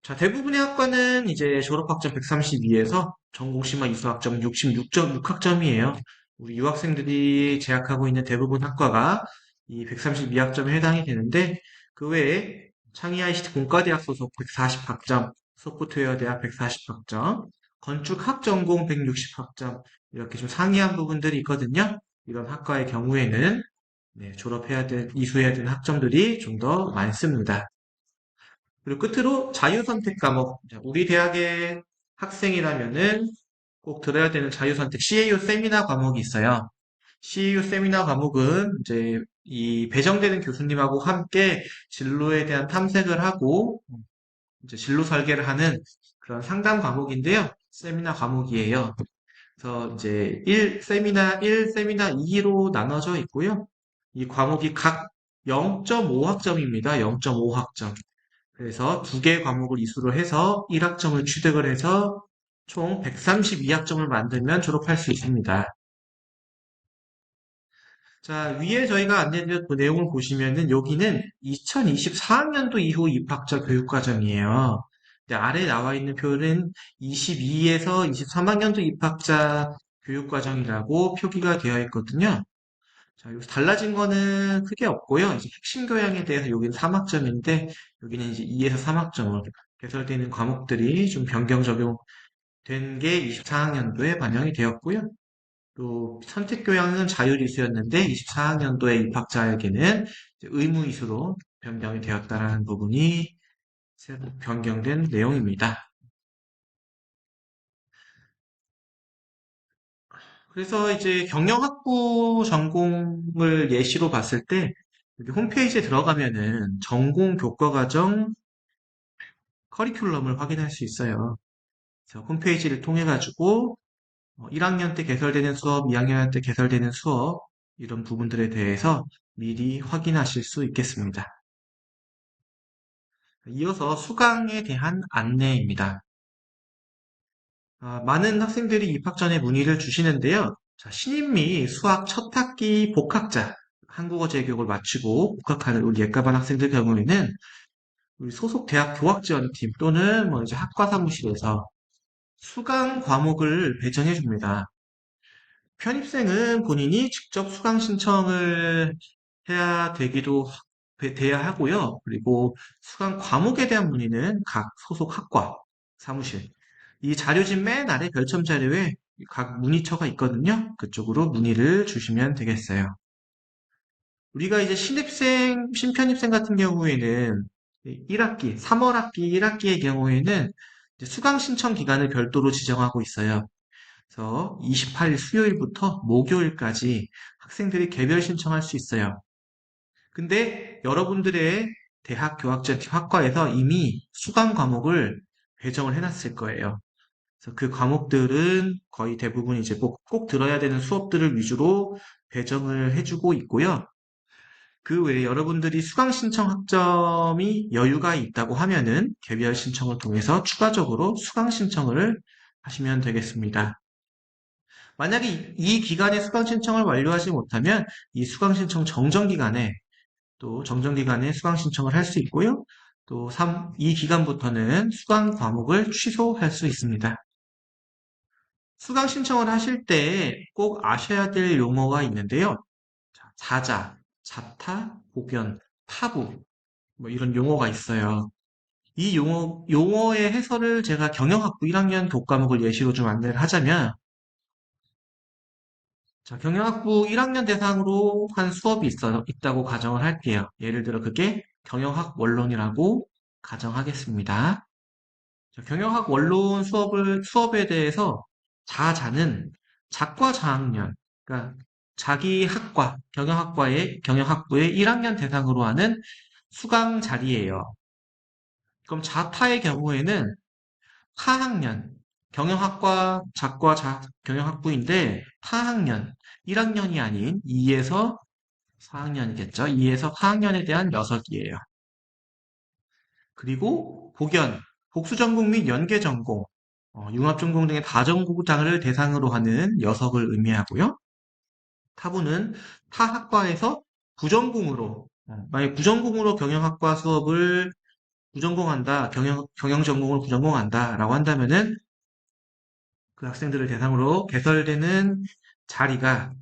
자, 대부분의 학과는 이제 졸업학점 132에서 전공심화 이수학점 66.6학점이에요. 우리 유학생들이 재학하고 있는 대부분 학과가 이 132학점에 해당이 되는데 그 외에 창의 ICT 공과대학 소속 140학점, 소프트웨어 대학 140학점, 건축학 전공 160학점 이렇게 좀 상이한 부분들이 있거든요. 이런 학과의 경우에는 네, 이수해야 되는 학점들이 좀 더 많습니다. 그리고 끝으로 자유선택 과목. 우리 대학의 학생이라면은 꼭 들어야 되는 자유선택 CAU 세미나 과목이 있어요. CAU 세미나 과목은 이제 이 배정되는 교수님하고 함께 진로에 대한 탐색을 하고 이제 진로 설계를 하는 그런 상담 과목인데요. 세미나 과목이에요. 그래서 이제 세미나 1, 세미나 2로 나눠져 있고요. 이 과목이 각 0.5학점입니다. 0.5학점. 그래서 두 개의 과목을 이수를 해서 1학점을 취득을 해서 총 132학점을 만들면 졸업할 수 있습니다. 자, 위에 저희가 안내드린 그 내용을 보시면은 여기는 2024학년도 이후 입학자 교육과정이에요. 아래 나와 있는 표는 22에서 23학년도 입학자 교육과정이라고 표기가 되어 있거든요. 자, 여기서 달라진 거는 크게 없고요. 이제 핵심 교양에 대해서 여기는 3학점인데 여기는 이제 2에서 3학점으로 개설되는 과목들이 좀 변경 적용된 게 24학년도에 반영이 되었고요. 또 선택 교양은 자율 이수였는데 24학년도에 입학자에게는 의무 이수로 변경이 되었다라는 부분이 변경된 내용입니다. 그래서 이제 경영학부 전공을 예시로 봤을 때 여기 홈페이지에 들어가면은 전공 교과과정 커리큘럼을 확인할 수 있어요. 그래서 홈페이지를 통해 가지고 1학년 때 개설되는 수업, 2학년 때 개설되는 수업 이런 부분들에 대해서 미리 확인하실 수 있겠습니다. 이어서 수강에 대한 안내입니다. 많은 학생들이 입학 전에 문의를 주시는데요. 자, 신입 및 수학 첫 학기 복학자, 한국어 제교육을 마치고 복학하는 우리 예과반 학생들 경우에는 우리 소속 대학 교학지원팀 또는 뭐 이제 학과 사무실에서 수강 과목을 배정해 줍니다. 편입생은 본인이 직접 수강 신청을 돼야 하고요. 그리고 수강 과목에 대한 문의는 각 소속 학과, 사무실, 이 자료집 맨 아래 별첨 자료에 각 문의처가 있거든요. 그쪽으로 문의를 주시면 되겠어요. 우리가 이제 신편입생 같은 경우에는 1학기, 3월 학기 1학기의 경우에는 이제 수강 신청 기간을 별도로 지정하고 있어요. 그래서 28일 수요일부터 목요일까지 학생들이 개별 신청할 수 있어요. 근데 여러분들의 대학 교학전팀 학과에서 이미 수강 과목을 배정을 해놨을 거예요. 그래서 그 과목들은 거의 대부분 이제 꼭 들어야 되는 수업들을 위주로 배정을 해주고 있고요. 그 외에 여러분들이 수강 신청 학점이 여유가 있다고 하면은 개별 신청을 통해서 추가적으로 수강 신청을 하시면 되겠습니다. 만약에 이 기간에 수강 신청을 완료하지 못하면 이 수강 신청 정정 기간에 수강 신청을 할 수 있고요. 또 이 기간부터는 수강 과목을 취소할 수 있습니다. 수강 신청을 하실 때 꼭 아셔야 될 용어가 있는데요. 자자, 자타, 복연, 타부 뭐 이런 용어가 있어요. 이 용어의 해설을 제가 경영학부 1학년 교과목을 예시로 좀 안내를 하자면 자, 경영학부 1학년 대상으로 한 수업이 있다고 가정을 할게요. 예를 들어 그게 경영학 원론이라고 가정하겠습니다. 자, 경영학 원론 수업에 대해서 자자는 작과 자학년, 그러니까 자기 학과, 경영학부의 1학년 대상으로 하는 수강 자리예요. 그럼 자타의 경우에는 타학년, 경영학부인데 타학년, 1학년이 아닌 2에서 4학년이겠죠. 2에서 4학년에 대한 녀석이에요. 그리고 복연, 복수전공 및 연계전공, 융합전공 등의 다전공장을 대상으로 하는 녀석을 의미하고요. 타부는 타 학과에서 부전공으로, 만약 부전공으로 경영학과 수업을 부전공한다, 경영전공을 부전공한다라고 한다면은 그 학생들을 대상으로 개설되는 자리가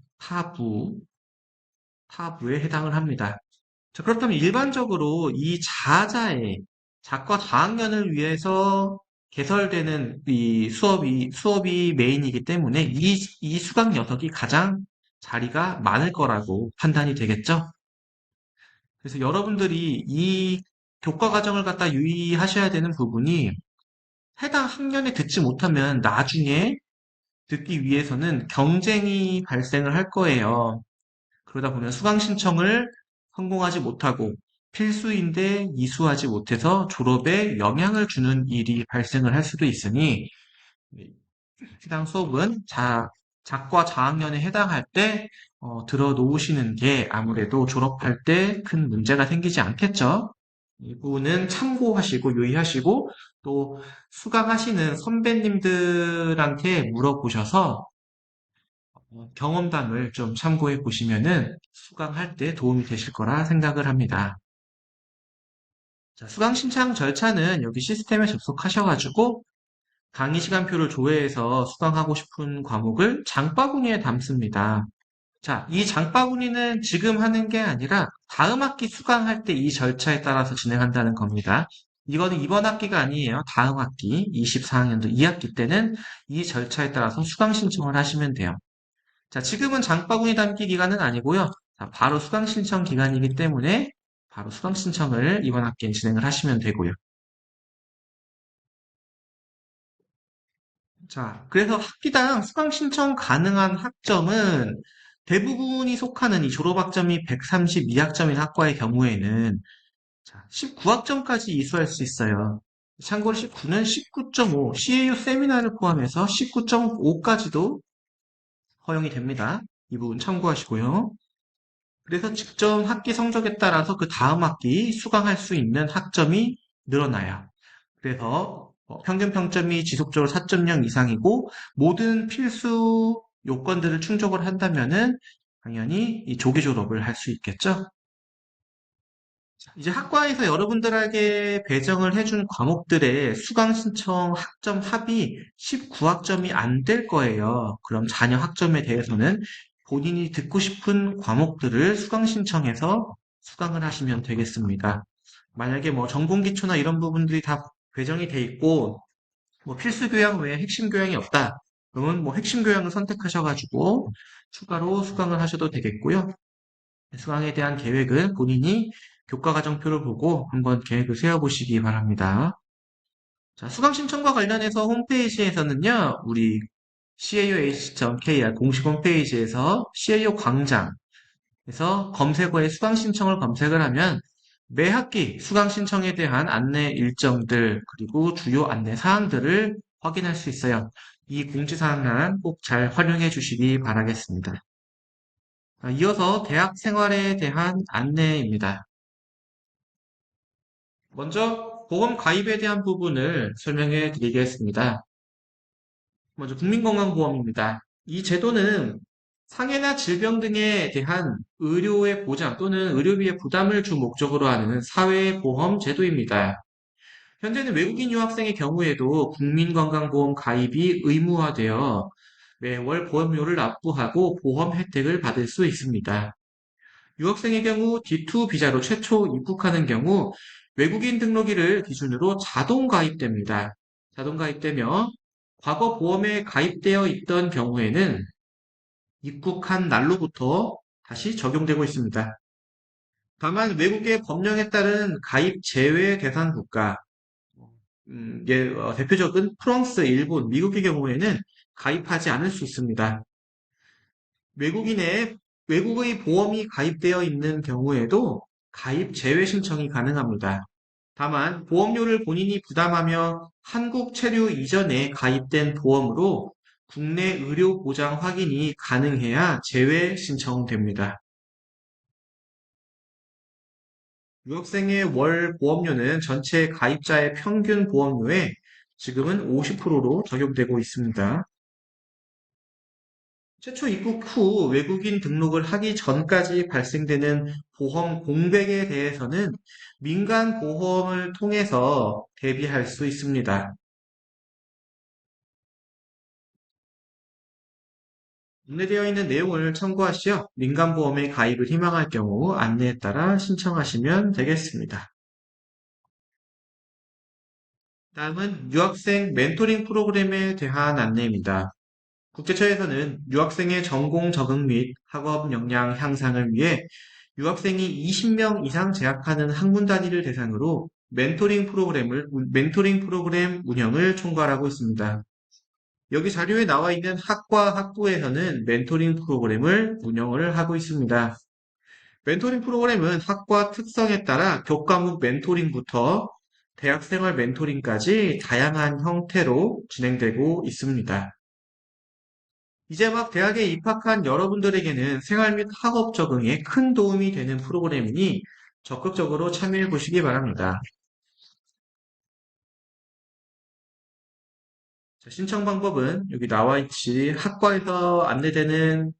타부에 해당을 합니다. 자, 그렇다면 일반적으로 이 자과 다학년을 위해서 개설되는 이 수업이 메인이기 때문에 이 수강 녀석이 가장 자리가 많을 거라고 판단이 되겠죠? 그래서 여러분들이 이 교과 과정을 갖다 유의하셔야 되는 부분이 해당 학년에 듣지 못하면 나중에 듣기 위해서는 경쟁이 발생을 할 거예요. 그러다 보면 수강 신청을 성공하지 못하고 필수인데 이수하지 못해서 졸업에 영향을 주는 일이 발생을 할 수도 있으니 해당 수업은 작과 자학년에 해당할 때 들어 놓으시는 게 아무래도 졸업할 때 큰 문제가 생기지 않겠죠. 이 부분은 참고하시고 유의하시고 또 수강하시는 선배님들한테 물어보셔서 경험담을 좀 참고해 보시면은 수강할 때 도움이 되실 거라 생각을 합니다. 자, 수강 신청 절차는 여기 시스템에 접속하셔가지고 강의 시간표를 조회해서 수강하고 싶은 과목을 장바구니에 담습니다. 자, 이 장바구니는 지금 하는 게 아니라 다음 학기 수강할 때 이 절차에 따라서 진행한다는 겁니다. 이거는 이번 학기가 아니에요. 다음 학기, 24학년도 2학기 때는 이 절차에 따라서 수강 신청을 하시면 돼요. 자, 지금은 장바구니 담기 기간은 아니고요. 자, 바로 수강 신청 기간이기 때문에 바로 수강 신청을 이번 학기에 진행을 하시면 되고요. 자, 그래서 학기당 수강 신청 가능한 학점은 대부분이 속하는 이 졸업학점이 132학점인 학과의 경우에는 19학점까지 이수할 수 있어요. 참고로 19는 19.5, CAU 세미나를 포함해서 19.5까지도 허용이 됩니다. 이 부분 참고하시고요. 그래서 직전 학기 성적에 따라서 그 다음 학기 수강할 수 있는 학점이 늘어나요. 그래서 평균 평점이 지속적으로 4.0 이상이고 모든 필수 요건들을 충족을 한다면은 당연히 이 조기 졸업을 할 수 있겠죠. 이제 학과에서 여러분들에게 배정을 해준 과목들의 수강 신청 학점 합이 19학점이 안 될 거예요. 그럼 자녀 학점에 대해서는 본인이 듣고 싶은 과목들을 수강 신청해서 수강을 하시면 되겠습니다. 만약에 뭐 전공 기초나 이런 부분들이 다 배정이 돼 있고 뭐 필수 교양 외에 핵심 교양이 없다. 그러면 뭐 핵심 교양을 선택하셔가지고 추가로 수강을 하셔도 되겠고요. 수강에 대한 계획은 본인이 교과과정표를 보고 한번 계획을 세워보시기 바랍니다. 자, 수강 신청과 관련해서 홈페이지에서는요, 우리 caoh.kr 공식 홈페이지에서 CAO 광장에서 검색어에 수강 신청을 검색을 하면 매 학기 수강 신청에 대한 안내 일정들 그리고 주요 안내 사항들을 확인할 수 있어요. 이 공지사항란 꼭 잘 활용해 주시기 바라겠습니다. 이어서 대학 생활에 대한 안내입니다. 먼저 보험 가입에 대한 부분을 설명해 드리겠습니다. 먼저 국민건강보험입니다. 이 제도는 상해나 질병 등에 대한 의료의 보장 또는 의료비의 부담을 주 목적으로 하는 사회보험 제도입니다. 현재는 외국인 유학생의 경우에도 국민건강보험 가입이 의무화되어 매월 보험료를 납부하고 보험 혜택을 받을 수 있습니다. 유학생의 경우 D2 비자로 최초 입국하는 경우 외국인 등록일을 기준으로 자동 가입됩니다. 자동 가입되며 과거 보험에 가입되어 있던 경우에는 입국한 날로부터 다시 적용되고 있습니다. 다만 외국의 법령에 따른 가입 제외 대상 국가, 대표적인 프랑스, 일본, 미국의 경우에는 가입하지 않을 수 있습니다. 외국의 보험이 가입되어 있는 경우에도 가입 제외 신청이 가능합니다. 다만 보험료를 본인이 부담하며 한국 체류 이전에 가입된 보험으로 국내 의료 보장 확인이 가능해야 제외 신청됩니다. 유학생의 월 보험료는 전체 가입자의 평균 보험료에 지금은 50%로 적용되고 있습니다. 최초 입국 후 외국인 등록을 하기 전까지 발생되는 보험 공백에 대해서는 민간 보험을 통해서 대비할 수 있습니다. 안내되어 있는 내용을 참고하시어 민간보험에 가입을 희망할 경우 안내에 따라 신청하시면 되겠습니다. 다음은 유학생 멘토링 프로그램에 대한 안내입니다. 국제처에서는 유학생의 전공 적응 및 학업 역량 향상을 위해 유학생이 20명 이상 재학하는 학문 단위를 대상으로 멘토링 프로그램 운영을 총괄하고 있습니다. 여기 자료에 나와 있는 학과 학부에서는 멘토링 프로그램을 운영을 하고 있습니다. 멘토링 프로그램은 학과 특성에 따라 교과목 멘토링부터 대학생활 멘토링까지 다양한 형태로 진행되고 있습니다. 이제 막 대학에 입학한 여러분들에게는 생활 및 학업 적응에 큰 도움이 되는 프로그램이니 적극적으로 참여해 보시기 바랍니다. 자, 신청 방법은 여기 나와 있지 학과에서 안내되는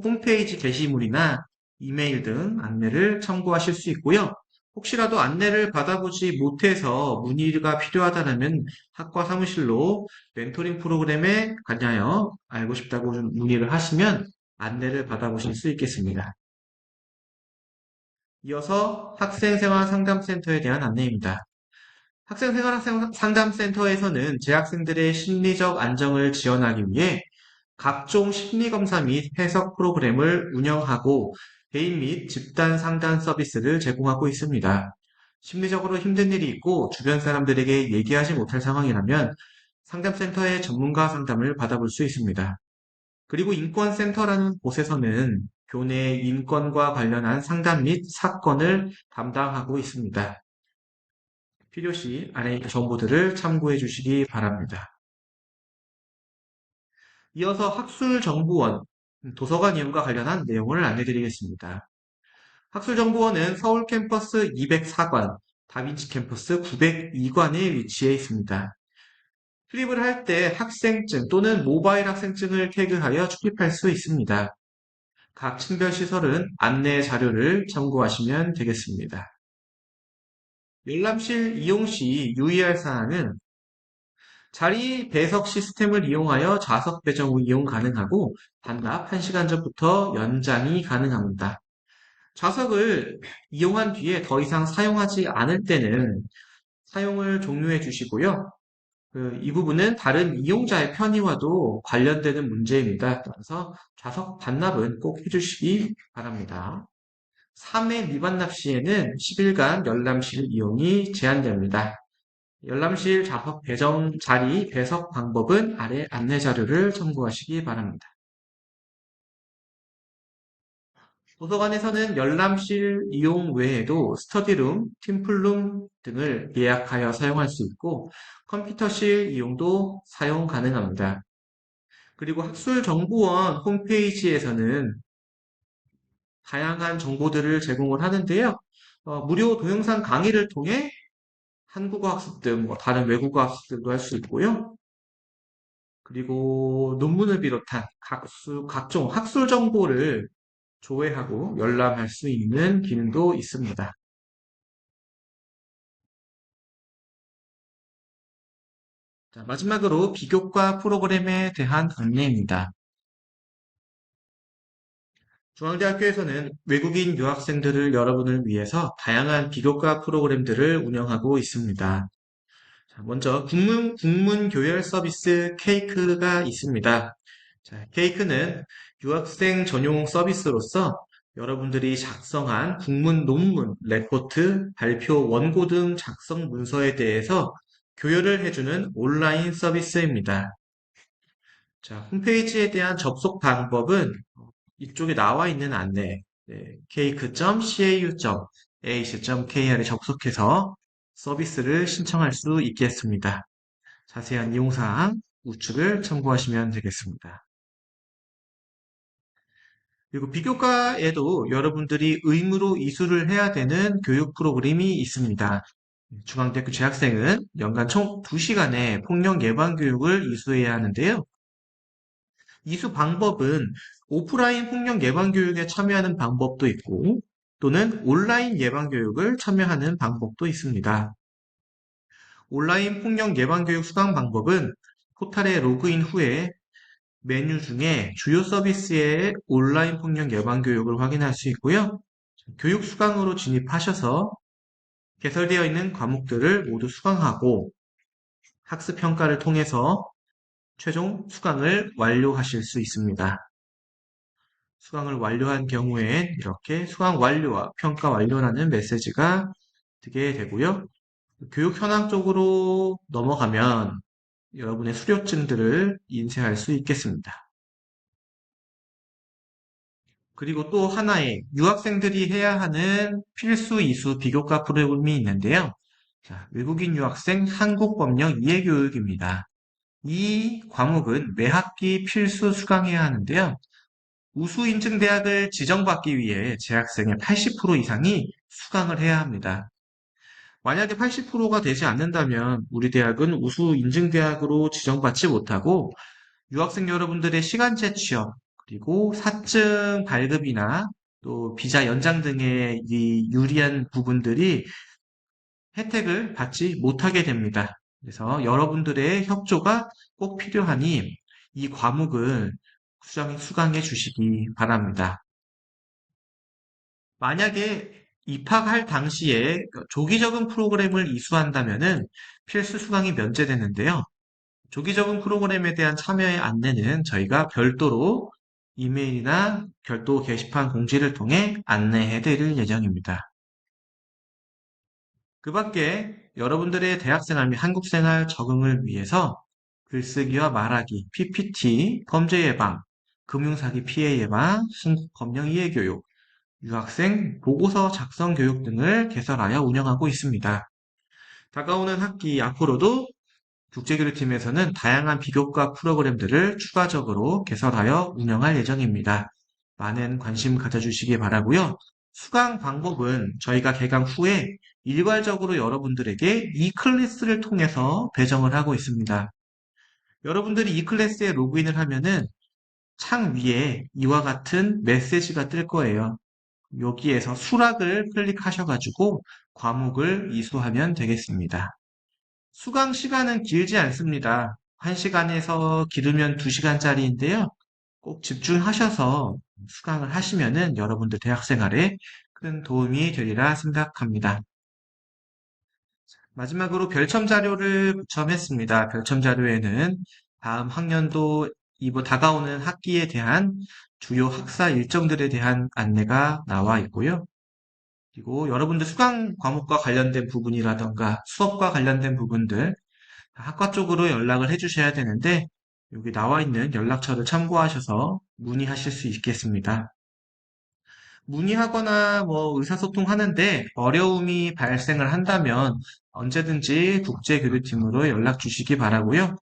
홈페이지 게시물이나 이메일 등 안내를 참고하실 수 있고요. 혹시라도 안내를 받아보지 못해서 문의가 필요하다면 학과 사무실로 멘토링 프로그램에 관하여 알고 싶다고 좀 문의를 하시면 안내를 받아보실 수 있겠습니다. 이어서 학생생활 상담센터에 대한 안내입니다. 학생생활 상담센터에서는 재학생들의 심리적 안정을 지원하기 위해 각종 심리검사 및 해석 프로그램을 운영하고 개인 및 집단 상담 서비스를 제공하고 있습니다. 심리적으로 힘든 일이 있고 주변 사람들에게 얘기하지 못할 상황이라면 상담센터의 전문가 상담을 받아볼 수 있습니다. 그리고 인권센터라는 곳에서는 교내 인권과 관련한 상담 및 사건을 담당하고 있습니다. 필요시 아래 정보들을 참고해 주시기 바랍니다. 이어서 학술정보원, 도서관 이용과 관련한 내용을 안내드리겠습니다. 학술정보원은 서울 캠퍼스 204관, 다빈치 캠퍼스 902관에 위치해 있습니다. 출입을 할 때 학생증 또는 모바일 학생증을 태그하여 출입할 수 있습니다. 각 층별 시설은 안내 자료를 참고하시면 되겠습니다. 열람실 이용 시 유의할 사항은 자리 배석 시스템을 이용하여 좌석 배정 후 이용 가능하고 반납 1시간 전부터 연장이 가능합니다. 좌석을 이용한 뒤에 더 이상 사용하지 않을 때는 사용을 종료해 주시고요. 이 부분은 다른 이용자의 편의와도 관련되는 문제입니다. 따라서 좌석 반납은 꼭 해주시기 바랍니다. 3회 미반납 시에는 10일간 열람실 이용이 제한됩니다. 열람실 좌석 배정 자리 배석 방법은 아래 안내 자료를 참고하시기 바랍니다. 도서관에서는 열람실 이용 외에도 스터디룸, 팀플룸 등을 예약하여 사용할 수 있고 컴퓨터실 이용도 사용 가능합니다. 그리고 학술정보원 홈페이지에서는 다양한 정보들을 제공을 하는데요. 무료 동영상 강의를 통해 한국어 학습 등 다른 외국어 학습들도 할 수 있고요. 그리고 논문을 비롯한 각종 학술 정보를 조회하고 열람할 수 있는 기능도 있습니다. 자, 마지막으로 비교과 프로그램에 대한 안내입니다. 중앙대학교에서는 외국인 유학생들을 여러분을 위해서 다양한 비교과 프로그램들을 운영하고 있습니다. 자, 먼저 국문 교열 서비스 케이크가 있습니다. 자, 케이크는 유학생 전용 서비스로서 여러분들이 작성한 국문 논문, 레포트, 발표 원고 등 작성 문서에 대해서 교열을 해주는 온라인 서비스입니다. 자, 홈페이지에 대한 접속 방법은 이쪽에 나와 있는 안내, cake.cau.ac.kr에 접속해서 서비스를 신청할 수 있겠습니다. 자세한 이용사항 우측을 참고하시면 되겠습니다. 그리고 비교과에도 여러분들이 의무로 이수를 해야 되는 교육 프로그램이 있습니다. 중앙대학교 재학생은 연간 총 2시간의 폭력 예방 교육을 이수해야 하는데요. 이수 방법은 오프라인 폭력 예방 교육에 참여하는 방법도 있고 또는 온라인 예방 교육을 참여하는 방법도 있습니다. 온라인 폭력 예방 교육 수강 방법은 포탈에 로그인 후에 메뉴 중에 주요 서비스의 온라인 폭력 예방 교육을 확인할 수 있고요. 교육 수강으로 진입하셔서 개설되어 있는 과목들을 모두 수강하고 학습 평가를 통해서 최종 수강을 완료하실 수 있습니다. 수강을 완료한 경우엔 이렇게 수강 완료와 평가 완료라는 메시지가 뜨게 되고요. 교육 현황 쪽으로 넘어가면 여러분의 수료증들을 인쇄할 수 있겠습니다. 그리고 또 하나의 유학생들이 해야 하는 필수 이수 비교과 프로그램이 있는데요. 자, 외국인 유학생 한국법령 이해교육입니다. 이 과목은 매 학기 필수 수강해야 하는데요. 우수 인증 대학을 지정받기 위해 재학생의 80% 이상이 수강을 해야 합니다. 만약에 80%가 되지 않는다면 우리 대학은 우수 인증 대학으로 지정받지 못하고 유학생 여러분들의 시간제 취업 그리고 사증 발급이나 또 비자 연장 등의 이 유리한 부분들이 혜택을 받지 못하게 됩니다. 그래서 여러분들의 협조가 꼭 필요하니 이 과목을 수강해 주시기 바랍니다. 만약에 입학할 당시에 조기 적응 프로그램을 이수한다면은 필수 수강이 면제되는데요. 조기 적응 프로그램에 대한 참여의 안내는 저희가 별도로 이메일이나 별도 게시판 공지를 통해 안내해 드릴 예정입니다. 그 밖에 여러분들의 대학생활 및 한국생활 적응을 위해서 글쓰기와 말하기, PPT, 범죄 예방, 금융사기 피해 예방, 한국법령 이해 교육, 유학생 보고서 작성 교육 등을 개설하여 운영하고 있습니다. 다가오는 학기 앞으로도 국제교류팀에서는 다양한 비교과 프로그램들을 추가적으로 개설하여 운영할 예정입니다. 많은 관심 가져주시기 바라고요. 수강 방법은 저희가 개강 후에 일괄적으로 여러분들에게 이클래스를 통해서 배정을 하고 있습니다. 여러분들이 이클래스에 로그인을 하면은 창 위에 이와 같은 메시지가 뜰 거예요. 여기에서 수락을 클릭하셔가지고 과목을 이수하면 되겠습니다. 수강 시간은 길지 않습니다. 1시간에서 길으면 2시간짜리인데요. 꼭 집중하셔서 수강을 하시면은 여러분들 대학생활에 큰 도움이 되리라 생각합니다. 마지막으로 별첨 자료를 부첨했습니다. 별첨 자료에는 다음 학년도 다가오는 학기에 대한 주요 학사 일정들에 대한 안내가 나와 있고요. 그리고 여러분들 수강 과목과 관련된 부분이라던가 수업과 관련된 부분들 학과 쪽으로 연락을 해주셔야 되는데 여기 나와 있는 연락처를 참고하셔서 문의하실 수 있겠습니다. 문의하거나 의사소통 하는데 어려움이 발생을 한다면 언제든지 국제교류팀으로 연락 주시기 바라고요.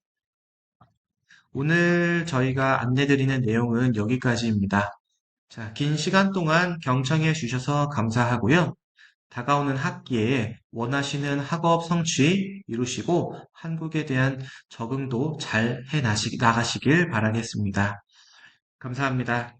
오늘 저희가 안내드리는 내용은 여기까지입니다. 자, 긴 시간 동안 경청해 주셔서 감사하고요. 다가오는 학기에 원하시는 학업 성취 이루시고 한국에 대한 적응도 잘 나가시길 바라겠습니다. 감사합니다.